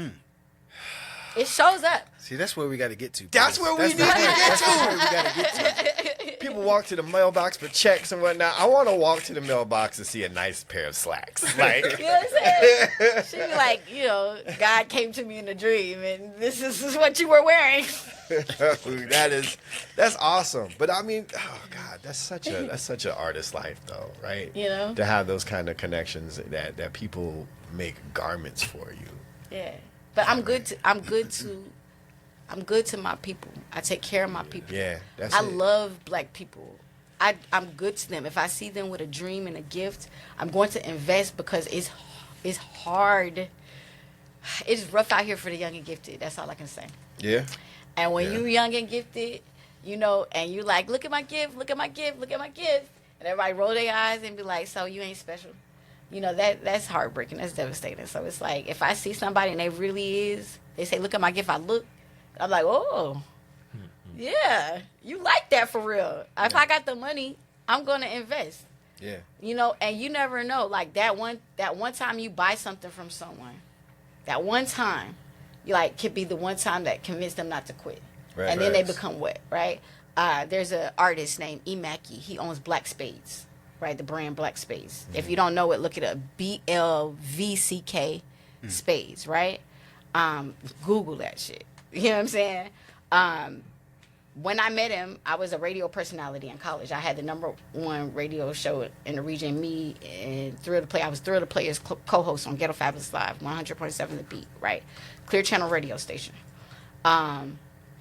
It shows up. See, that's where we got to get to. That's where we need to get That's where to. we got to get to. People walk to the mailbox for checks and whatnot. I want to walk to the mailbox and see a nice pair of slacks. Like, You know what I'm saying? She'd be like, you know, God came to me in a dream, and this is what you were wearing. that's awesome. But I mean, oh God, that's such an artist life, though, right? You know? To have those kind of connections that people make garments for you. Yeah, but I'm good to my people. I take care of my people. Yeah, that's I it. love black people. I'm good to them. If I see them with a dream and a gift, I'm going to invest because it's hard. It's rough out here for the young and gifted. That's all I can say. Yeah. And when you young and gifted, you know, and you like, look at my gift, look at my gift, look at my gift, and everybody roll their eyes and be like, so you ain't special. You know, that's heartbreaking. That's devastating. So it's like, if I see somebody and they really is, they say, look at my gift, I look, I'm like, oh, yeah, you like that for real. If I got the money, I'm going to invest. Yeah. You know, and you never know. Like that one time you buy something from someone, that one time, you like could be the one time that convinced them not to quit. Right, and then they right. become wet, right? There's an artist named Mackie. He owns Black Spades, right? The brand Black Spades. If you don't know it, look it up. BLVCK Spades, right? Google that shit. You know what I'm saying? When I met him, I was a radio personality in college. I had the #1 radio show in the region. Me and Thrill to Play. I was Thrill to Play's co-host on Ghetto Fabulous Live, 100.7 The Beat, right? Clear Channel radio station.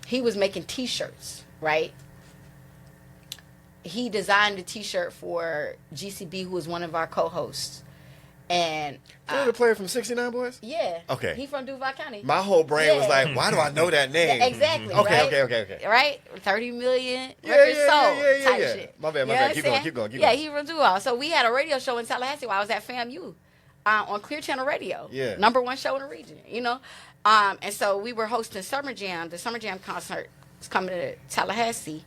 He was making T-shirts, right? He designed a T-shirt for GCB, who was one of our co-hosts. And Thrill the Player from 69 Boys? yeah. Okay. He from Duval County. My whole brain was Yeah. like, why do I know that name? Yeah, exactly. Okay, right? okay. Right? 30 million Yeah, records yeah, sold yeah, type yeah. shit. My bad. You know what Keep I'm going. saying? Yeah, he from Duval. So we had a radio show in Tallahassee while I was at FAMU on Clear Channel Radio. Yeah. #1 show in the region, you know? And so we were hosting Summer Jam. The Summer Jam concert was coming to Tallahassee.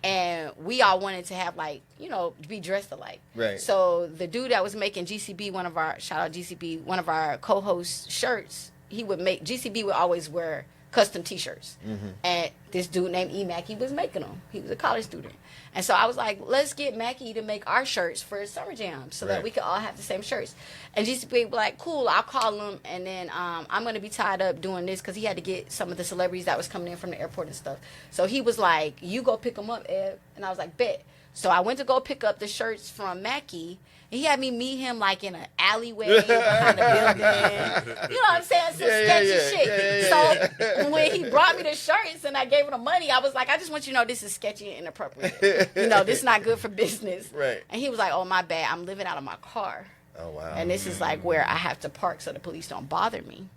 And we all wanted to have, like, you know, be dressed alike. Right. So the dude that was making GCB, shout out GCB, one of our co-host shirts, GCB would always wear custom T-shirts. And this dude named Mackie was making them. He was a college student. And so I was like, let's get Mackie to make our shirts for Summer Jam so that we could all have the same shirts. And GCB was like, cool, I'll call him. And then I'm going to be tied up doing this because he had to get some of the celebrities that was coming in from the airport and stuff. So he was like, you go pick them up, Eb. And I was like, bet. So I went to go pick up the shirts from Mackie. And he had me meet him like in an alleyway behind a building. You know what I'm saying? Some sketchy shit. So when he brought me the shirts and I gave him the money, I was like, I just want you to know this is sketchy and inappropriate. You know, this is not good for business. Right. And he was like, oh, my bad. I'm living out of my car. Oh, wow. And this is like where I have to park so the police don't bother me. And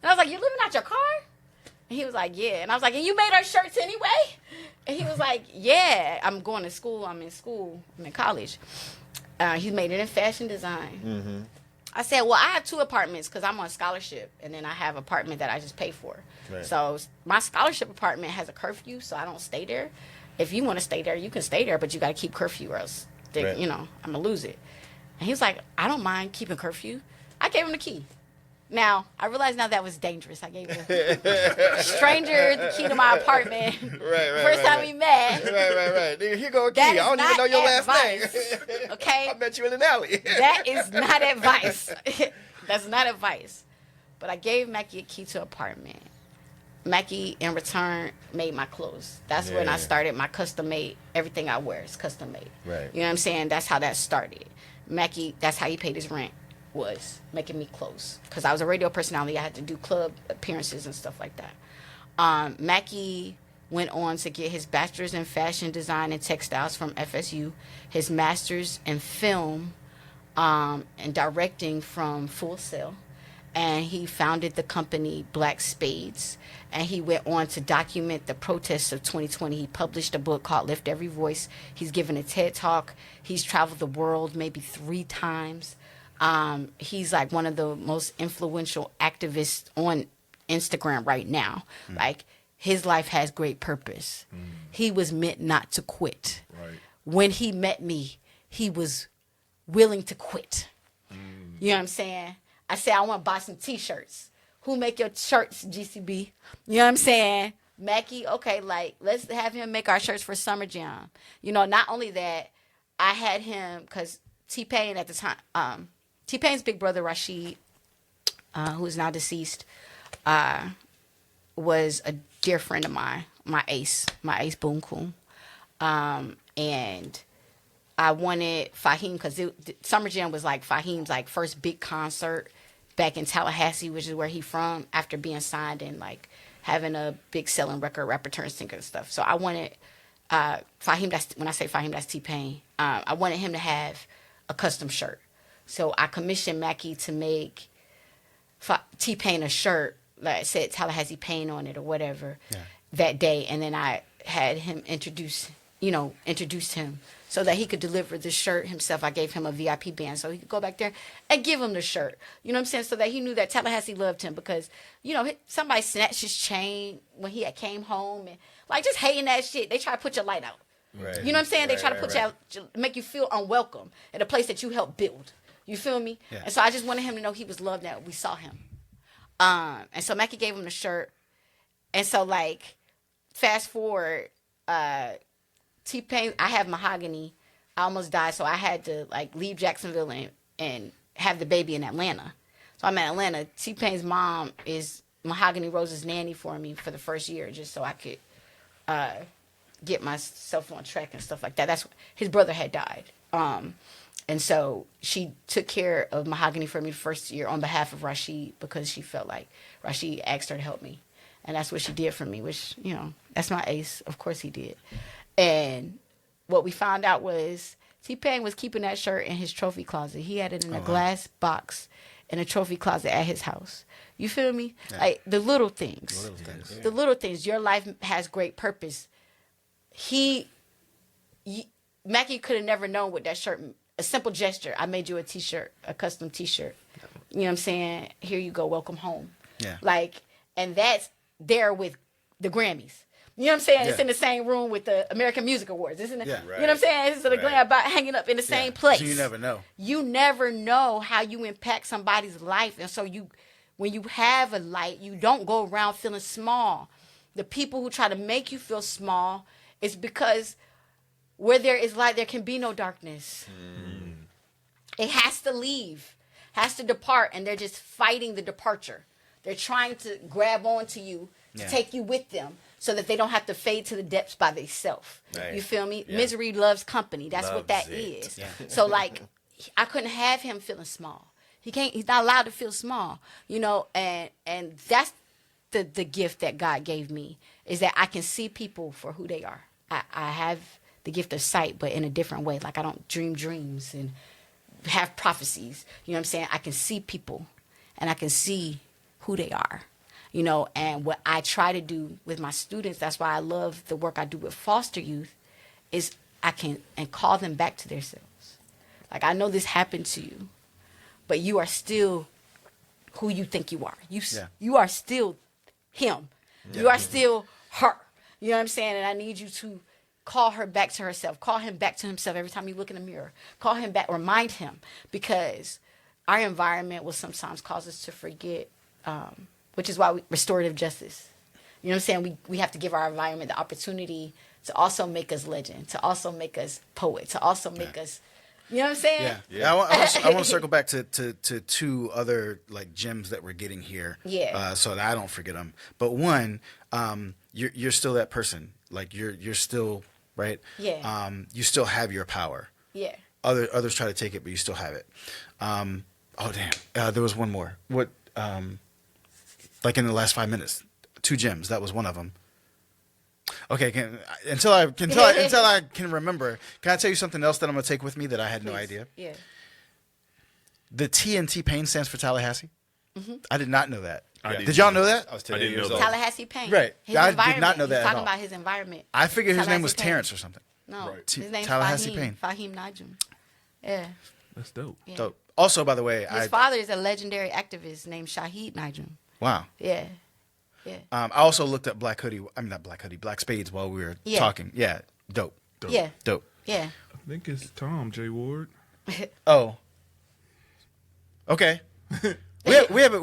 I was like, you're living out your car? And he was like, yeah. And I was like, and you made our shirts anyway? And he was like, yeah. I'm going to school. I'm in school. I'm in college. He made it in fashion design. I said, well, I have 2 apartments because I'm on scholarship. And then I have an apartment that I just pay for. Right. So my scholarship apartment has a curfew, so I don't stay there. If you want to stay there, you can stay there, but you got to keep curfew or else, you know, I'm going to lose it. And he was like, I don't mind keeping curfew. I gave him the key. Now, I realized now that was dangerous. I gave a stranger the key to my apartment. First time we met. Right. Nigga, here go a key. That I don't even know your last name. Okay? I met you in an alley. That is not advice. That's not advice. But I gave Mackie a key to an apartment. Mackie, in return, made my clothes. That's when I started my custom made. Everything I wear is custom made. Right. You know what I'm saying? That's how that started. Mackie, that's how he paid his rent. was making me close. Because I was a radio personality. I had to do club appearances and stuff like that. Mackie went on to get his bachelor's in fashion design and textiles from FSU, his master's in film and directing from Full Sail. And he founded the company Black Spades. And he went on to document the protests of 2020. He published a book called Lift Every Voice. He's given a TED Talk. He's traveled the world maybe 3 times. He's like one of the most influential activists on Instagram right now. Like, his life has great purpose. He was meant not to quit. Right. When he met me, he was willing to quit. You know what I'm saying? I said, I want to buy some T-shirts. Who make your shirts, GCB? You know what I'm saying? Mackie, okay, like, let's have him make our shirts for Summer Jam. You know, not only that, I had him, because T-Payne at the time, T-Payne's big brother, Rashid, who is now deceased, was a dear friend of mine, my ace Boom Coon. And I wanted Fahim, because Summer Jam was like Fahim's like first big concert back in Tallahassee, which is where he from, after being signed and like having a big selling record, rapper turned singer and stuff. So I wanted Fahim, when I say Fahim, that's T-Payne. I wanted him to have a custom shirt. So I commissioned Mackie to make T-Payne a shirt that said Tallahassee Payne on it or whatever that day. And then I had him introduced him so that he could deliver the shirt himself. I gave him a VIP band so he could go back there and give him the shirt. You know what I'm saying? So that he knew that Tallahassee loved him, because, you know, somebody snatched his chain when he had came home, and like, just hating that shit. They try to put your light out. Right. You know what I'm saying? They try to put you out, make you feel unwelcome at a place that you helped build. You feel me? Yeah. And so I just wanted him to know he was loved, that we saw him. And so Mackie gave him the shirt. And so, like, fast forward, T-Payne, I have mahogany. I almost died, so I had to, like, leave Jacksonville and have the baby in Atlanta. So I'm in Atlanta. T-Payne's mom is Mahogany Rose's nanny for me for the first year, just so I could get myself on track and stuff like that. That's his brother had died. And so she took care of Mahogany for me the first year on behalf of Rashid, because she felt like Rashid asked her to help me. And that's what she did for me, which, you know, that's my ace. Of course he did. And what we found out was T-Payne was keeping that shirt in his trophy closet. He had it in a glass box in a trophy closet at his house. You feel me? Yeah. Like, the little things. The little things. Your life has great purpose. Mackie could have never known what that shirt, a simple gesture. I made you a T-shirt, a custom T-shirt. You know what I'm saying? Here you go. Welcome home. Yeah. Like, and that's there with the Grammys. You know what I'm saying? Yeah. It's in the same room with the American Music Awards, isn't it? Yeah. Right. You know what I'm saying? It's the Glam hanging up in the same place. So you never know. You never know how you impact somebody's life. And so when you have a light, you don't go around feeling small. The people who try to make you feel small, it's because where there is light, there can be no darkness. It has to leave, has to depart, and they're just fighting the departure. They're trying to grab onto you to take you with them, so that they don't have to fade to the depths by themselves. Right. You feel me? Yeah. Misery loves company. That's what that is. Yeah. So, like, I couldn't have him feeling small. He's not allowed to feel small, you know, and that's the gift that God gave me, is that I can see people for who they are. I have the gift of sight, but in a different way. Like, I don't dream dreams and have prophecies. You know what I'm saying? I can see people, and I can see who they are. You know, and what I try to do with my students, that's why I love the work I do with foster youth, is I can call them back to themselves. Like, I know this happened to you, but you are still who you think you are. You are still him. Yeah. You are still her. You know what I'm saying? And I need you to call her back to herself. Call him back to himself every time you look in the mirror. Call him back. Remind him, because our environment will sometimes cause us to forget, which is why restorative justice. You know what I'm saying? We have to give our environment the opportunity to also make us legend, to also make us poet, to also make us, you know what I'm saying? Yeah. I want to circle back to 2 other, like, gems that we're getting here. Yeah. So that I don't forget them. But one, you're still that person. Like, you're still, right? Yeah. You still have your power. Yeah. Others try to take it, but you still have it. Oh damn! There was one more. What? Like in the last 5 minutes, 2 gems. That was one of them. Okay, until I can remember. Can I tell you something else that I'm gonna take with me that I had no idea? Yeah. The T in Payne stands for Tallahassee. Mm-hmm. I did not know that. I Did y'all know that? I was I 10 didn't years know old. that. Tallahassee Payne. Right. His I did not environment. know that He's at talking all. about his environment. I figured his name was Tallahassee Payne. Terrence or something. No, Right. his name's Tallahassee Fahim. Payne. Fahim Najm. Yeah. That's dope. Yeah. So, also, by the way, His father is a legendary activist named Shahid Najm. wow. Yeah. Yeah. I also looked up Black Spades while we were Yeah. talking. Yeah, dope. Yeah. Dope. Yeah. I think it's Tom J. Ward. Oh. Okay. we have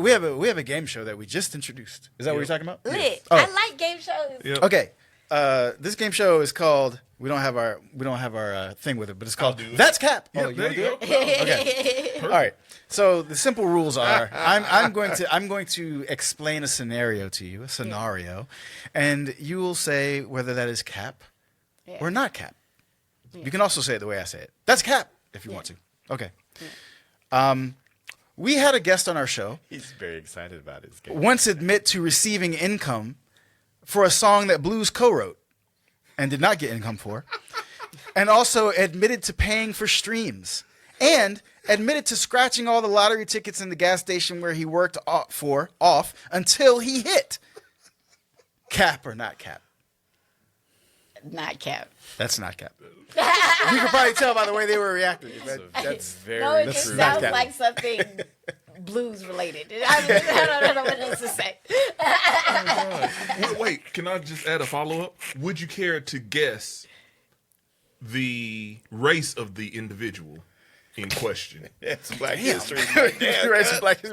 a game show that we just introduced. Is that what you're talking about? Lit. Oh. I like game shows. Yep. Okay. This game show is called. We don't have our thing with it, but it's called do it. That's Cap. Yeah, Oh, you there want to you do go. it? Okay. All right. So the simple rules are: I'm going to explain a scenario to you, and you will say whether that is cap or not cap. You can also say it the way I say it. That's cap if you want to. Okay. We had a guest on our show He's very excited about his game. once admit to receiving income for a song that Blues co-wrote and did not get income for, and also admitted to paying for streams, and admitted to scratching all the lottery tickets in the gas station where he worked off until he hit. Cap or not cap? Not cap. That's not cap. You can probably tell by the way they were reacting. That's Very No, it That's just not sounds cap. like something blues related. I don't know what else to say. Wait, can I just add a follow-up? Would you care to guess the race of the individual in question? It's Black History.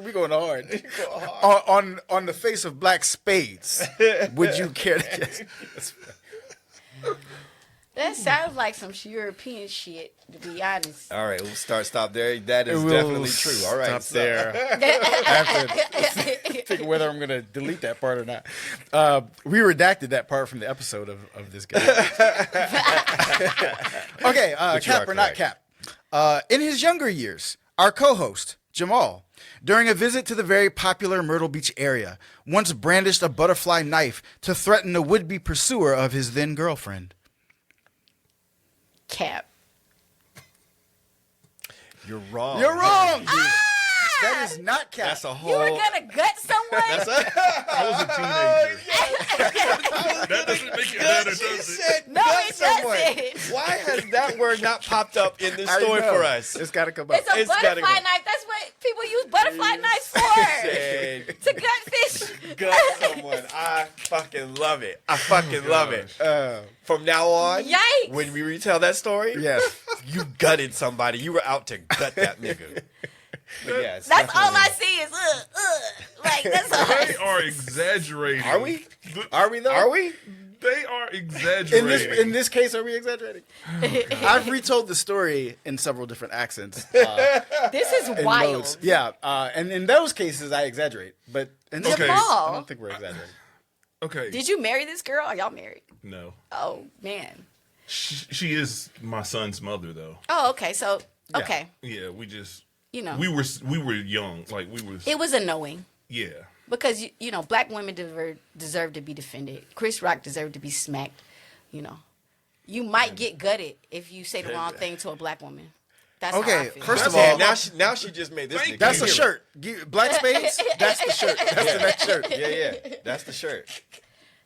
We going hard. On the face of Black Spades. Would you care to guess? That sounds like some European shit, to be honest. All right, we'll stop there. That is We'll definitely true. All right, Stop there. I have to think whether I'm going to delete that part or not. We redacted that part from the episode of this guy. Okay, But you cap are or not correct. cap. In his younger years, our co-host, Jamal, during a visit to the very popular Myrtle Beach area, once brandished a butterfly knife to threaten a would-be pursuer of his then-girlfriend. Cap. You're wrong. You're wrong, dude. That is not cap. That's a whole. You were gonna gut someone? I was a teenager. That doesn't make it better, does it? No, it doesn't. Why has that word not popped up in this story for us? It's got to come up. It's a It's gotta butterfly go. knife. That's what people use butterfly knives for. To gut fish. Gut someone. I fucking love it. I fucking love it. From now on, Yikes. when we retell that story, Yes. you gutted somebody. You were out to gut that nigga. But yeah, it's That's all definitely- I see is like that's all. They are exaggerating. Are we? Are we though? Are we? They are exaggerating. In this case, are we exaggerating? I've retold the story in several different accents. This is in wild. modes. Yeah, and in those cases, I exeggerate. But in this Okay. case, I Jamal. don't think we're exaggerating. Okay. Did you marry this girl? Are y'all married? No. Oh man. She is my son's mother, though. Oh, okay. So okay, Yeah, we just you know, we were young, like we was. it was annoying Yeah. because you know black women deserve to be defended. Chris Rock deserved to be smacked. You know, you might get gutted if you say the wrong thing to a black woman. That's how I Okay, feel. first of Yeah, all, now she just made this. Thank nigga that's a hero. shirt. Black Spades, that's the shirt. That's the next shirt. Yeah, that's the shirt.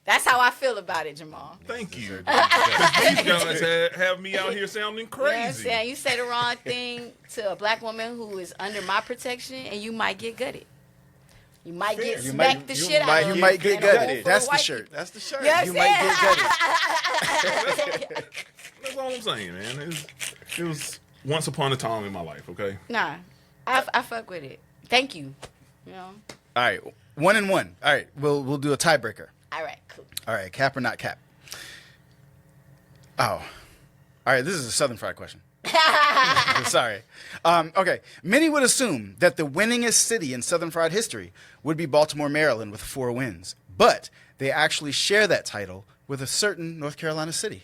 That's how I feel about it, Jamal. Thank you. 'Cause these guys have me out here sounding You know what I'm crazy. saying? You say the wrong thing to a black woman who is under my protection, and you might get gutted. You might get You smacked might- the you shit might- out of You might get and a room gutted. full That's of the white shirt. people. That's the shirt. You know what You I'm might saying? get gutted. That's all I'm saying, man. It was once upon a time in my life. Okay. Nah, I fuck with it. Thank you. You know. All right, 1-1. All right, we'll do a tiebreaker. All right, cool. All right, cap or not cap? Oh. All right, this is a Southern Fried question. Sorry. Okay. Many would assume that the winningest city in Southern Fried history would be Baltimore, Maryland, with 4 wins. But they actually share that title with a certain North Carolina city.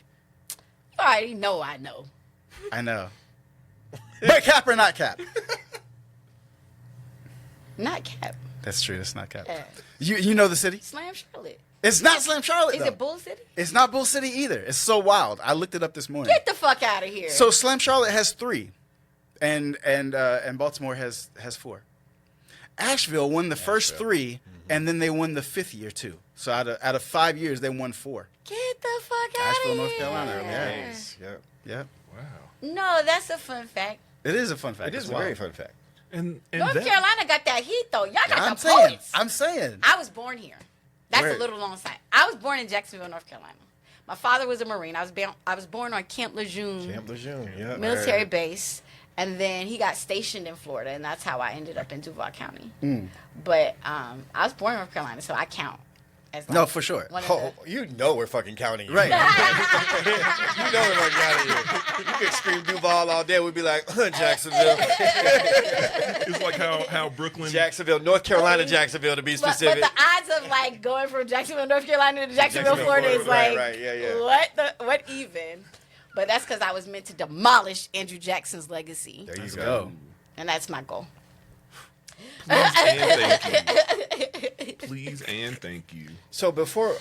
You already know I know. I know. But cap or not cap? Not Cap. That's true. That's not Cap. You know the city? Slam Charlotte. It's not Slam Charlotte. Is it Bull City? It's not Bull City either. It's so wild. I looked it up this morning. Get the fuck out of here. So Slam Charlotte has 3, and Baltimore has 4. Asheville won the first 3, and then they won the 5th year too. So out of 5 years, they won 4. Get the fuck out of here. Asheville, North Carolina. Yeah. Yep. Yep. Wow. No, that's a fun fact. It is a fun fact. It is It's a wild. very fun fact. And North that, Carolina got that heat though. Y'all got I'm the saying. poets. I'm saying. I was born here. That's Where? a little long side. I was born in Jacksonville, North Carolina. My father was a Marine. I was born on Camp Lejeune Camp Lejeune, yeah. military base, and then he got stationed in Florida, and that's how I ended up in Duval County. But I was born in North Carolina, so I count. As No, for sure. one of Oh, the- you know we're fucking counting you. Right. You know we're fucking counting you. You could scream Duval all day. We'd be like, Jacksonville. it's like how Brooklyn. Jacksonville, North Carolina, Jacksonville to be But specific. the odds of like going from Jacksonville, North Carolina to Jacksonville, Florida is Florida, like, right, yeah. what even? But that's because I was meant to demolish Andrew Jackson's legacy, There you Let's go. go. and that's my goal. Please and thank you. Please and thank you. So before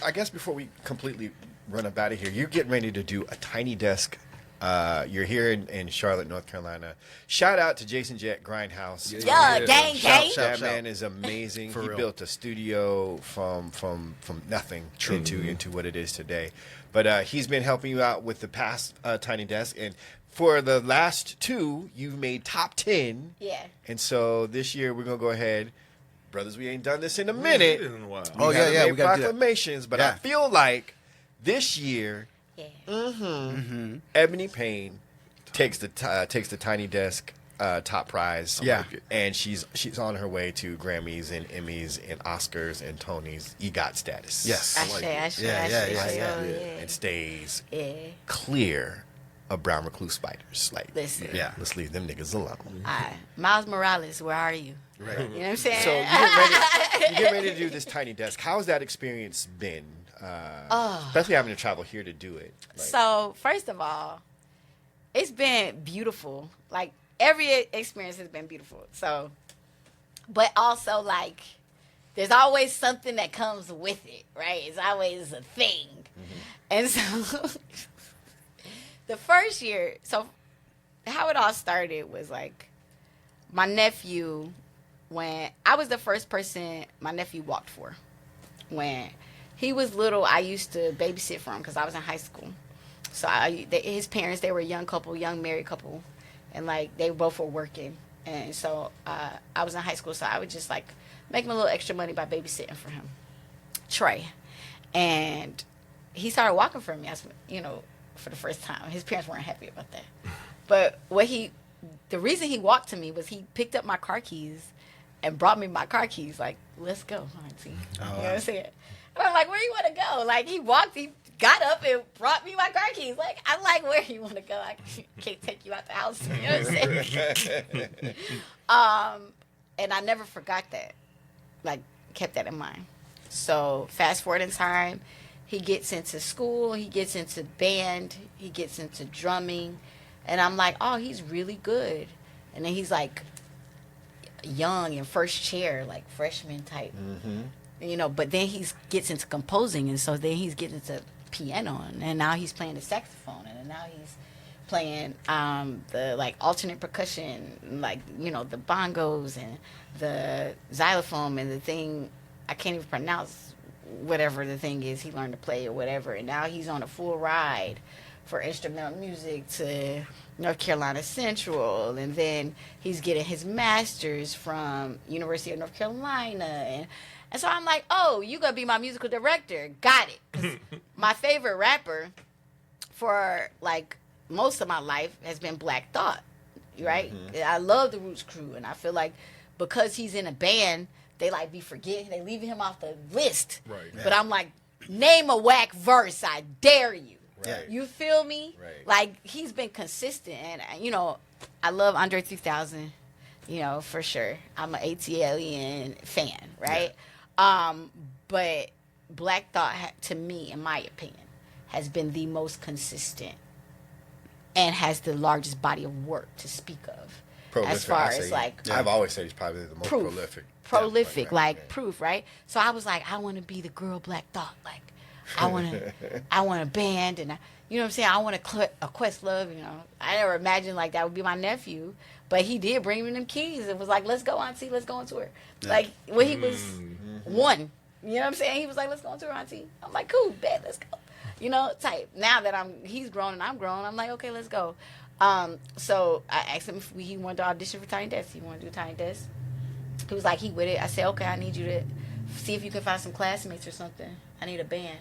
we completely run up out of here, you're getting ready to do a tiny desk. You're here in Charlotte, North Carolina. Shout out to Jason Jet Grindhouse. Yeah, gang, gang. That man is amazing. For he real. built a studio from nothing into what it is today. But he's been helping you out with the past tiny desk, and for the last 2, you've made top 10. Yeah. And so this year we're gonna go ahead, brothers. We ain't done this in a We minute. did it in a while. Oh, yeah, haven't made we gotta do that. proclamations, but I Yeah. feel like this year, Yeah. Ebony Payne takes the tiny desk top prize. Yeah. and she's on her way to Grammys and Emmys and Oscars and Tonys EGOT status. Yes. Ashe. Yeah. and stays Yeah. clear of brown recluse spiders. Like, Listen. Yeah. let's leave them niggas alone. Miles Morales, where are you? Right. You know what I'm saying? So you get ready to do this tiny desk. How's that experience been? Especially having to travel here to do it. Like, So, first of all, it's been beautiful. Like, every experience has been beautiful. So, but also, like, there's always something that comes with it, right? It's always a thing. And so, the first year, so how it all started was, like, my nephew, when I was the first person my nephew walked for. When he was little, I used to babysit for him because I was in high school. So his parents, they were a young married couple, and like they both were working. And so I was in high school, so I would just like make him a little extra money by babysitting for him, Trey. And he started walking for me, for the first time. His parents weren't happy about that. But the reason he walked to me was he picked up my car keys and brought me my car keys. Like, let's go, auntie. You know what I'm saying? And I'm like, where you want to go? Like, he got up and brought me my car keys. Like, I'm like, where you want to go? I can't take you out the house. You know what I'm saying? And I never forgot that. Like, kept that in mind. So, fast forward in time, he gets into school, he gets into band, he gets into drumming. And I'm like, oh, he's really good. And then he's like young and first chair, like freshman type. But then he gets into composing, and so then he's getting into piano, and now he's playing the saxophone, and now he's playing the like alternate percussion, like the bongos and the xylophone and the thing I can't even pronounce, whatever the thing is he learned to play or whatever, and now he's on a full ride for instrumental music to North Carolina Central, and then he's getting his master's from University of North Carolina, and so I'm like, oh, you gonna be my musical director? Got it. 'Cause my favorite rapper for like most of my life has been Black Thought, right? I love the Roots Crew, and I feel like because he's in a band, they like be forgetting, they leaving him off the list. Right. But I'm like, name a whack verse, I dare you. Right. You feel me? Right. Like, he's been consistent, and I love Andre 3000, for sure. I'm an ATLien fan, right? But Black Thought, to me, in my opinion, has been the most consistent and has the largest body of work to speak of. Prolific, as far I as say. like I've always said he's probably the most prolific. prolific, like proof, right? So I was like, I want to be the girl Black Thought. Like, I want a band, and you know what I'm saying? I want a Questlove, you know. I never imagined like that would be my nephew, but he did bring me them keys. It was like, let's go, Auntie, let's go on tour. Yeah. Like, when he was one, you know what I'm saying? He was like, let's go on tour, Auntie. I'm like, cool, bet, let's go. You know, type. Now that he's grown and I'm grown, I'm like, okay, let's go. So I asked him if he wanted to audition for Tiny Desk. He wanted to do Tiny Desk. He was like, he with it. I said, okay, I need you to see if you can find some classmates or something. I need a band.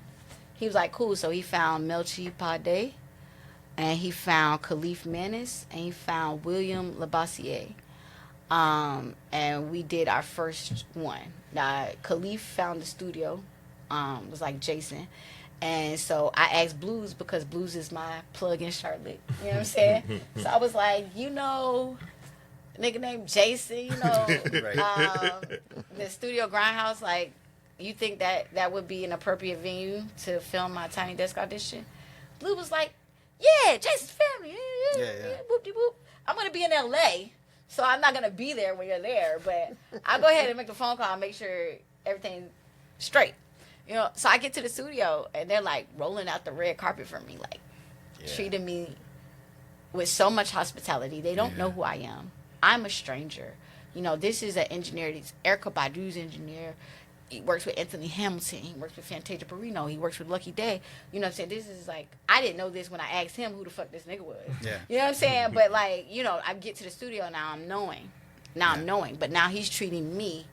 He was like, cool. So he found Melchi Pade, and he found Khalif Manis, and he found William Labassiere. And we did our first one. Now, Khalif found the studio, was like Jason. And so I asked Blues, because Blues is my plug in Charlotte. You know what I'm saying? So I was like, you know, nigga named Jason, you know, the Studio Grindhouse, like, you think that would be an appropriate venue to film my Tiny Desk audition? Blue was like, yeah, Jason's family. Yeah. Whoop-de-whoop. I'm going to be in L.A., so I'm not going to be there when you're there, but I'll go ahead and make the phone call and make sure everything's straight. You know, so I get to the studio, and they're, like, rolling out the red carpet for me, like, treating me with so much hospitality. They don't know who I am. I'm a stranger. You know, this is an engineer. He's Erykah Badu's engineer. He works with Anthony Hamilton. He works with Fantasia Barrino. He works with Lucky Day. You know what I'm saying? This is like, I didn't know this when I asked him who the fuck this nigga was. Yeah. You know what I'm saying? But like, you know, I get to the studio now, I'm knowing. I'm knowing. But now he's treating me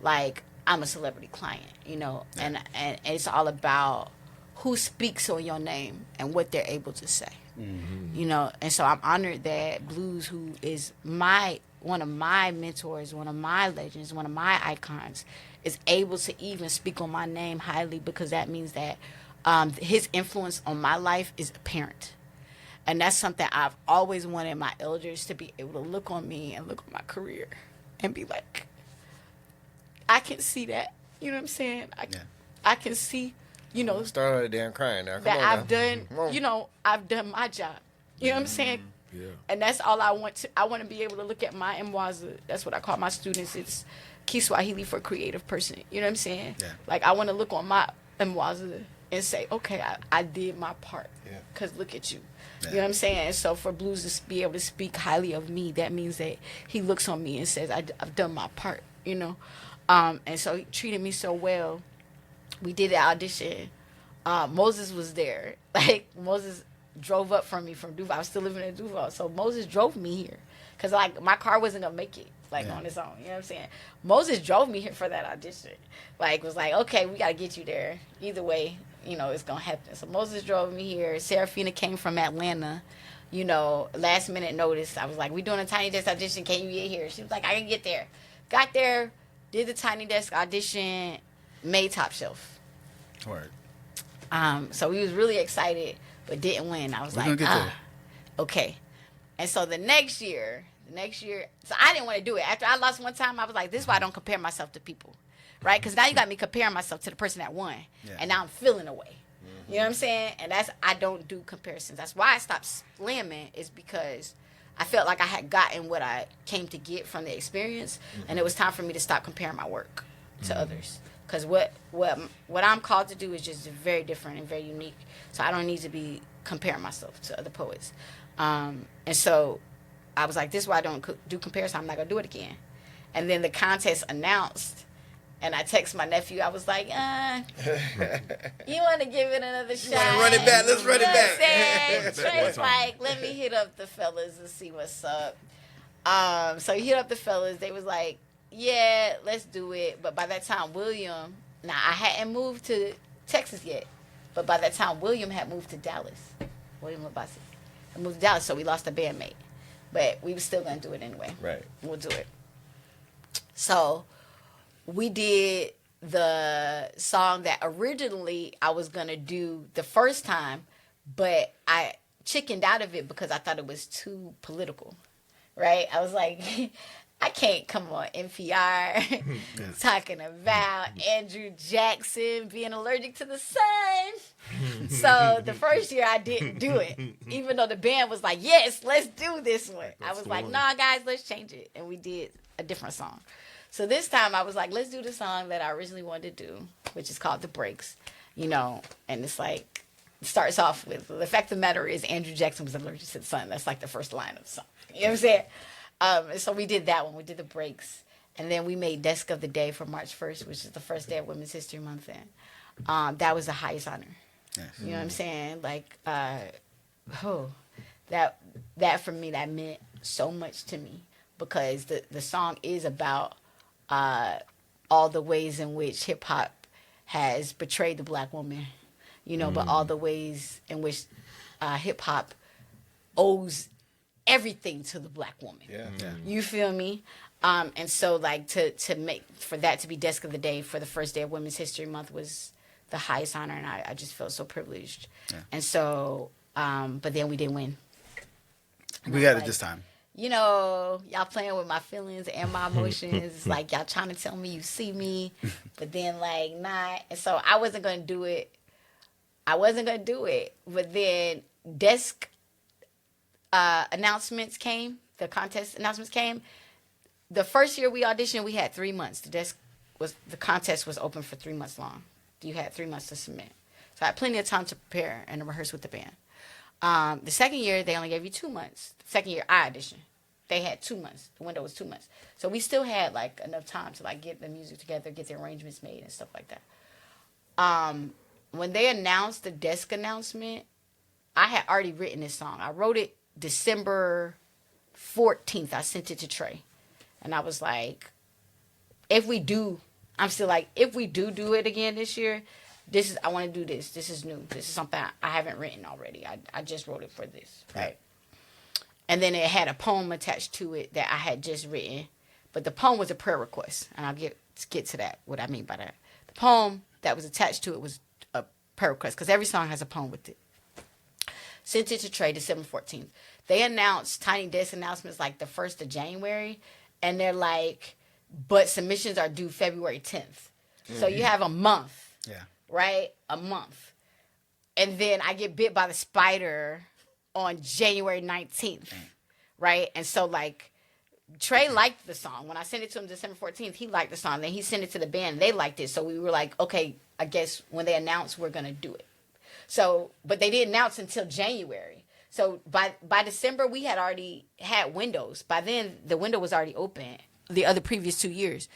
like I'm a celebrity client, you know. And it's all about who speaks on your name and what they're able to say. Mm-hmm. You know, and so I'm honored that Blues, who is one of my mentors, one of my legends, one of my icons, is able to even speak on my name highly, because that means that his influence on my life is apparent. And that's something I've always wanted my elders to be able to look on me and look on my career and be like, I can see that. You know what I'm saying? I can see, you know, started damn crying now. That I've done, you know, I've done my job. You know what I'm saying? Yeah. And that's all I want to. I want to be able to look at my Mwaza. That's what I call my students. It's Kiswahili for creative person. You know what I'm saying? Yeah. Like, I want to look on my Mwaza and say, okay, I did my part. Yeah. Because look at you. Yeah. You know what I'm saying? And so for Blues to be able to speak highly of me, that means that he looks on me and says, I've done my part, you know? And so he treated me so well. We did the audition. Moses was there. Like, Moses drove up from me from Duval. I was still living in Duval. So Moses drove me here. Because, like, my car wasn't going to make it, like, on its own. You know what I'm saying? Moses drove me here for that audition. Like, was like, okay, we got to get you there. Either way, you know, it's going to happen. So Moses drove me here. Serafina came from Atlanta. You know, last minute notice. I was like, we doing a Tiny Desk audition. Can you get here? She was like, I can get there. Got there, did the Tiny Desk audition, made Top Shelf. Word. So we was really excited, but didn't win. I was like, okay. And so the next year, so I didn't want to do it. After I lost one time, I was like, this is why I don't compare myself to people, right? Because now you got me comparing myself to the person that won, and now I'm feeling away. Mm-hmm. You know what I'm saying? And I don't do comparisons. That's why I stopped slamming, is because I felt like I had gotten what I came to get from the experience, and it was time for me to stop comparing my work to others. Because what I'm called to do is just very different and very unique. So I don't need to be comparing myself to other poets. And so I was like, this is why I don't do comparison. I'm not going to do it again. And then the contest announced, and I text my nephew. I was like, you want to give it another shot? Run it back. Let's run it back. Trey's like, let me hit up the fellas and see what's up. So he hit up the fellas. They was like, yeah, let's do it. But by that time, William, now I hadn't moved to Texas yet, but by that time, William had moved to Dallas. William Labasi had moved to Dallas, so we lost a bandmate. But we were still going to do it anyway. Right. We'll do it. So we did the song that originally I was going to do the first time, but I chickened out of it because I thought it was too political, right? I was like, I can't come on NPR talking about Andrew Jackson being allergic to the sun. So the first year I didn't do it, even though the band was like, yes, let's do this one. I was like, nah, guys, let's change it. And we did a different song. So this time I was like, let's do the song that I originally wanted to do, which is called The Breaks, you know, and it's like, it starts off with, the fact of the matter is Andrew Jackson was allergic to the sun. That's like the first line of the song. You know what I'm saying? So we did that one. We did The Breaks. And then we made Desk of the Day for March 1st, which is the first day of Women's History Month. And that was the highest honor. Yes. You know what I'm saying? Like, that for me, that meant so much to me because the song is about all the ways in which hip hop has betrayed the black woman, you know, but all the ways in which hip hop owes everything to the black woman. Yeah. You feel me? And so like to make for that to be Desk of the Day for the first day of Women's History Month was the highest honor, and I just felt so privileged. Yeah. And so, but then we didn't win. We got it this time. You know, y'all playing with my feelings and my emotions. Like, y'all trying to tell me you see me, but then, like, not. And so I wasn't going to do it. But then desk announcements came. The contest announcements came. The first year we auditioned, we had 3 months. The contest was open for 3 months long. You had 3 months to submit. So I had plenty of time to prepare and to rehearse with the band. The second year, they only gave you 2 months. The second year, I auditioned. They had 2 months. The window was 2 months. So we still had, like, enough time to, like, get the music together, get the arrangements made and stuff like that. When they announced the desk announcement, I had already written this song. I wrote it December 14th. I sent it to Trey. And I was like, if we do it again this year, I want to do this. This is new. This is something I haven't written already. I just wrote it for this, right? And then it had a poem attached to it that I had just written. But the poem was a prayer request. And I'll get to that, what I mean by that. The poem that was attached to it was a prayer request, because every song has a poem with it. Sent it to Trey December 14th. They announced Tiny Desk announcements like the 1st of January. And they're like, but submissions are due February 10th. So you have a month. Yeah. Right? A month. And then I get bit by the spider on January 19th. Right? And so, like, Trey liked the song. When I sent it to him December 14th, he liked the song. Then he sent it to the band. They liked it. So we were like, okay, I guess when they announce, we're going to do it. So, but they didn't announce until January. So by December, we had already had windows. By then, the window was already open the other previous 2 years.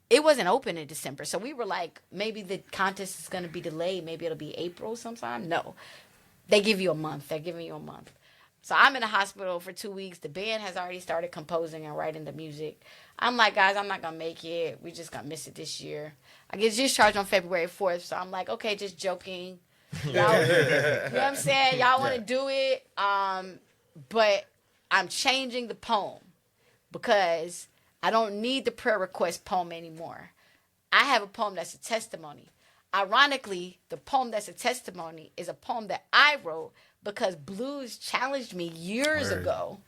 It wasn't open in December. So we were like, maybe the contest is going to be delayed. Maybe it'll be April sometime. No. They give you a month. They're giving you a month. So I'm in the hospital for 2 weeks. The band has already started composing and writing the music. I'm like, guys, I'm not going to make it. We're just going to miss it this year. I get discharged on February 4th. So I'm like, okay, just joking. Y'all, you know what I'm saying? Y'all want to do it. But I'm changing the poem because I don't need the prayer request poem anymore. I have a poem that's a testimony. Ironically, the poem that's a testimony is a poem that I wrote because Blues challenged me years ago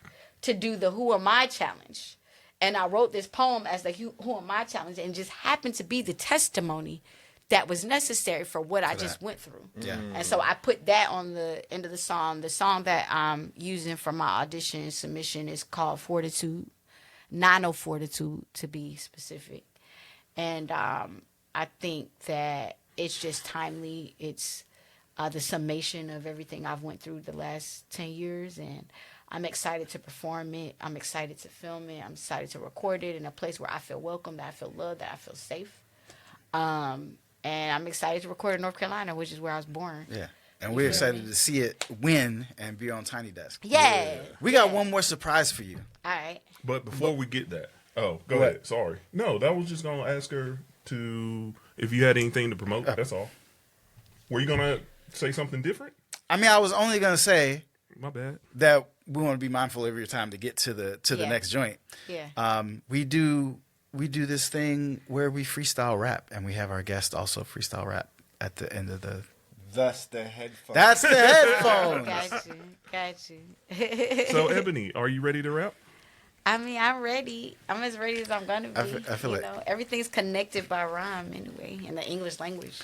to do the Who Am I challenge. And I wrote this poem as the Who Am I challenge, and it just happened to be the testimony that was necessary for what I just went through. Yeah. And so I put that on the end of the song. The song that I'm using for my audition submission is called Fortitude, 904 to be specific. And I think that it's just timely. It's the summation of everything I've went through the last 10 years, and I'm excited to perform it. I'm excited to film it. I'm excited to record it in a place where I feel welcome, that I feel loved, that I feel safe. And I'm excited to record in North Carolina, which is where I was born. Yeah. And we're excited to see it win and be on Tiny Desk. Yeah. We got one more surprise for you. All right. But before we get that, go ahead. Sorry. No, that was just going to ask her if you had anything to promote. That's all. Were you going to say something different? I mean, I was only going to say, my bad, that we want to be mindful of your time to get to the next joint. Yeah. We do this thing where we freestyle rap, and we have our guest also freestyle rap at the end of the. Thus the headphones. That's the headphones. Got you. So, Ebony, are you ready to rap? I mean, I'm ready. I'm as ready as I'm going to be. I feel like everything's connected by rhyme anyway in the English language.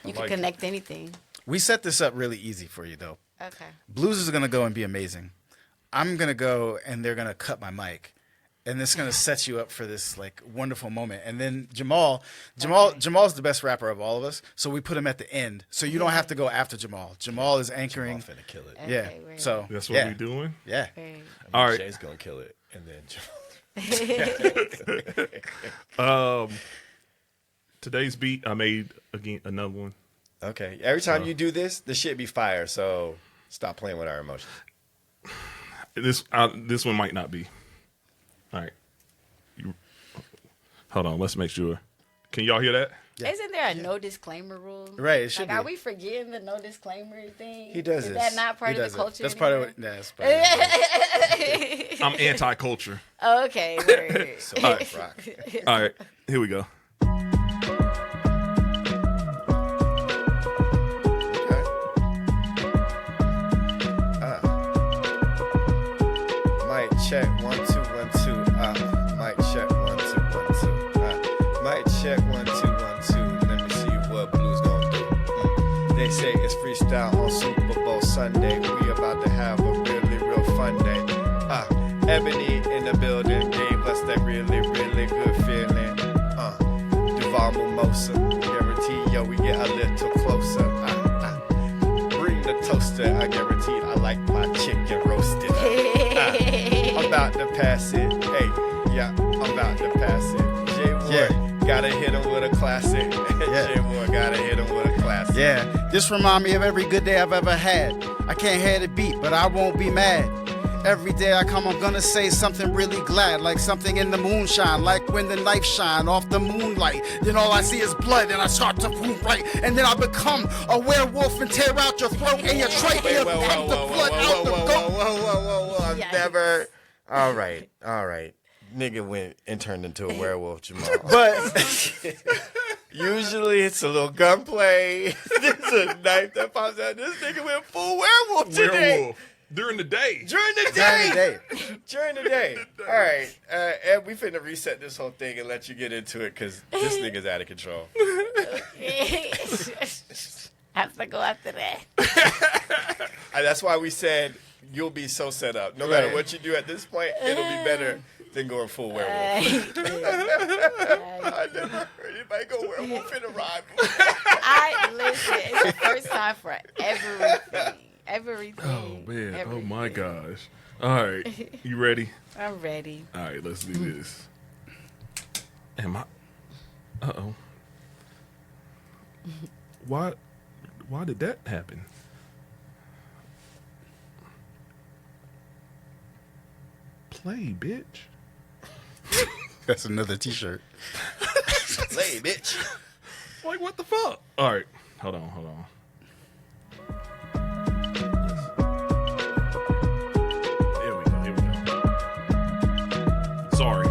You can connect anything. We set this up really easy for you, though. Okay. Blues is going to go and be amazing. I'm going to go, and they're going to cut my mic. and it's gonna set you up for this like wonderful moment. And then Jamal's the best rapper of all of us, so we put him at the end, so you don't have to go after Jamal. Jamal is anchoring. Jamal finna kill it. Yeah, Okay, right. so That's what we're doing. Yeah, Right. All right. Jay's gonna kill it, and then Jamal. Today's beat, I made again another one. Okay. Every time you do this, the shit be fire. So stop playing with our emotions. This one might not be. All right. Hold on. Let's make sure. Can y'all hear that? Yeah. Isn't there a no disclaimer rule? Right, it should Are be. we forgetting the no disclaimer thing? He does Is this. that not part He of does the it. culture? That's part of anymore? it. That's part of it. I'm anti-culture. Okay, word. So rock. All right. Here we go. Okay. Mic check 1 2 1 2. Mic check 1 2 1 2. Mic check 1 2 1 2. Let me see what Blue's gonna do. They say it's freestyle on Super Bowl Sunday. We about to have a really real fun day. Ebony in the building gave us that really good feeling. Duval Mimosa, guarantee yo we get a little closer. Bring the toaster, I guarantee I like my chicken roasted. I'm about to pass it. Hey, yeah, I'm about to pass it. Jay Ward, gotta hit him with a classic. Jay Ward, gotta hit him with a classic. Yeah, this remind me of every good day I've ever had. I can't hear the beat, but I won't be mad. Every day I come, I'm gonna say something really glad, like something in the moonshine, like when the knife shine off the moonlight. Then all I see is blood, and I start to move right, and then I become a werewolf and tear out your throat and your trachea, pump the blood out the goat. Whoa. I've Yikes. never. All right. Nigga went and turned into a werewolf, Jamal. But usually it's a little gunplay. There's a knife that pops out. This nigga went full werewolf today. Werewolf. During the day. During the day. All right. And we finna reset this whole thing and let you get into it because this nigga's out of control. Have to go after that. And that's why we said you'll be so set up. No matter what you do at this point, it'll be better than going full werewolf. I never heard anybody go werewolf in a rival. Listen, it's the first time for everything. Everything. Oh, man. Everything. Oh, my gosh. All right. You ready? I'm ready. All right. Let's do this. Am I? Uh-oh. Why did that happen? Play, bitch. That's another T-shirt. Play, bitch. Like, what the fuck? All right. Hold on. Here we go. Sorry.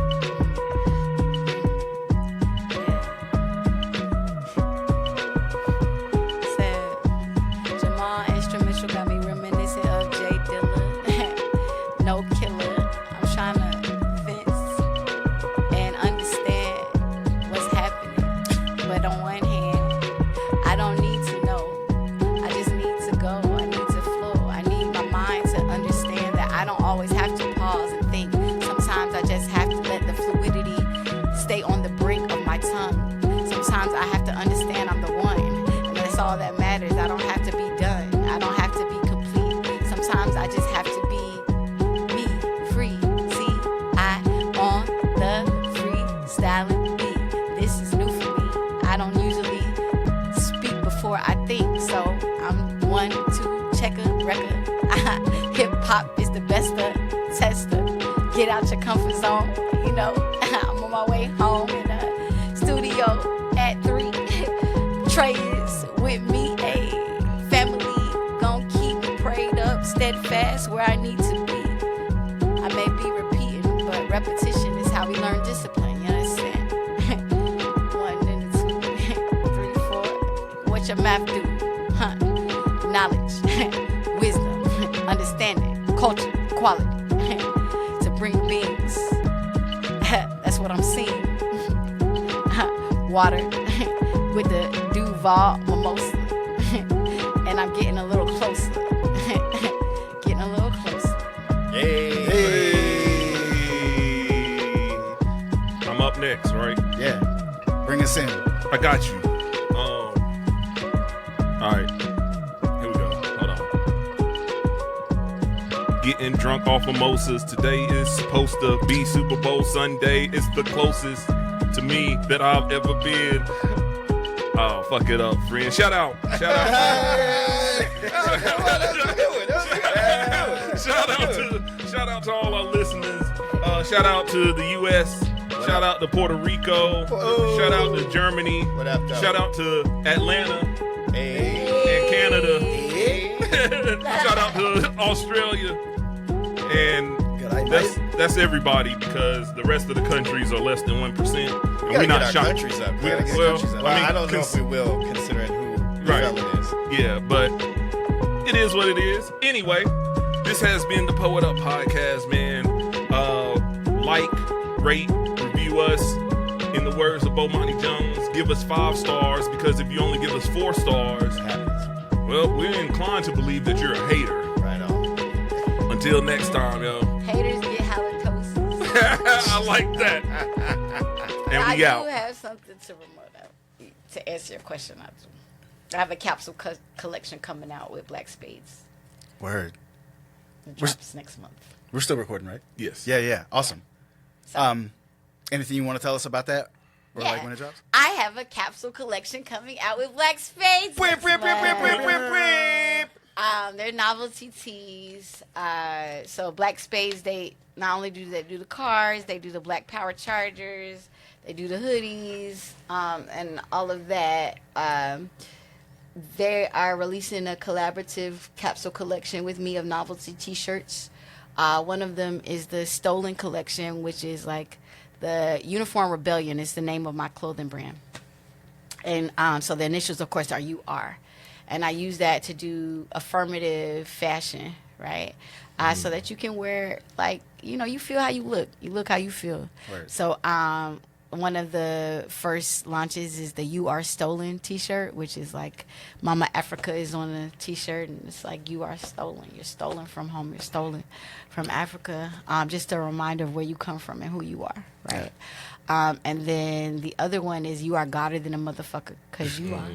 Said Jamal instrumental got me reminiscent of Jay Dilla. No killer. I'm trying to fence and understand what's happening. But on one hand, I don't need to know. I just need to go. I need to flow. I need my mind to understand that I don't always have to pause and think. Sometimes I just have to let the fluidity stay on the brink of my tongue. Sometimes I have to understand I'm the one. And that's all that matters. I don't have to be done. I don't have to be complete. Sometimes I just have to be me, free. See, I on the freestyling beat. This is new for me. I don't usually speak before I think, so I'm 1, 2, checker, record. Hip hop is the best tester. Get out your comfort zone, you know. I'm on my way home in the studio at 3. Trey is with me, a family gon' keep me prayed up, steadfast where I need to be. I may be repeating, but repetition is how we learn discipline, you understand? 1 and 2, 3, 4. What your math do? Huh? Knowledge, wisdom, understanding, culture, quality. To bring beings. That's what I'm seeing. Water with the Duval Mimosa. And I'm getting a little closer. Getting a little closer. Hey. next, right? Yeah. Bring us in. I got you. All right. Here we go. Hold on. Getting drunk off mimosas. Today is supposed to be Super Bowl Sunday. It's the closest to me that I've ever been. Oh, fuck it up, friend. Shout out. Shout out to all our listeners. Shout out to the U.S. Shout out to Puerto Rico. Shout out to Germany. What up, though? Shout out to Atlanta and Canada. Shout out to Australia. And that's everybody, because the rest of the countries are less than 1%. And we're not our shocked. countries up. We gotta get our countries up. Well, I don't know if we will, considering who the fella is. Yeah, but it is what it is. Anyway, this has been the Poet Up Podcast, man. Like, rate, review us. In the words of Bomani Jones, give us 5 stars, because if you only give us 4 stars, well, we're inclined to believe that you're a hater. Right on. Until next time, yo. Haters get halitosis. I like that. And we out. I do have something to answer your question. I have a capsule collection coming out with Black Spades. Word. It drops next month. We're still recording, right? Yes. Yeah. Awesome. So, Anything you want to tell us about that? Or yeah. like when it drops? I have a capsule collection coming out with Black Spades. They're novelty tees. So Black Spades, they not only do the cars, they do the Black Power Chargers, they do the hoodies, and all of that. They are releasing a collaborative capsule collection with me of novelty T-shirts. One of them is the Stolen collection, which is like the Uniform Rebellion is the name of my clothing brand. And so the initials, of course, are UR. And I use that to do affirmative fashion, right? So that you can wear, like, you feel how you look. You look how you feel. Right. So one of the first launches is the You Are Stolen T-shirt, which is like Mama Africa is on the T-shirt, and it's like you are stolen. You're stolen from home. You're stolen from Africa. Just a reminder of where you come from and who you are, right? Yeah. And then the other one is You Are Godder Than a Motherfucker, because you are.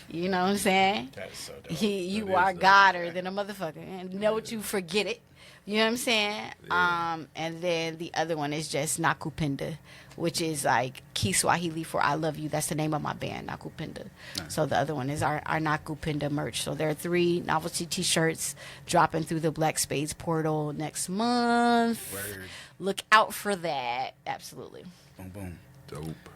You know what I'm saying? That is so dope. You are Godder than a motherfucker. And don't you forget it. You know what I'm saying? Yeah. And then the other one is just Nakupenda, which is like Kiswahili for I love you. That's the name of my band, Nakupenda. Nice. So the other one is our Nakupenda merch. So there are 3 novelty T-shirts dropping through the Black Spades portal next month. Word. Look out for that. Absolutely. Boom, boom. Dope.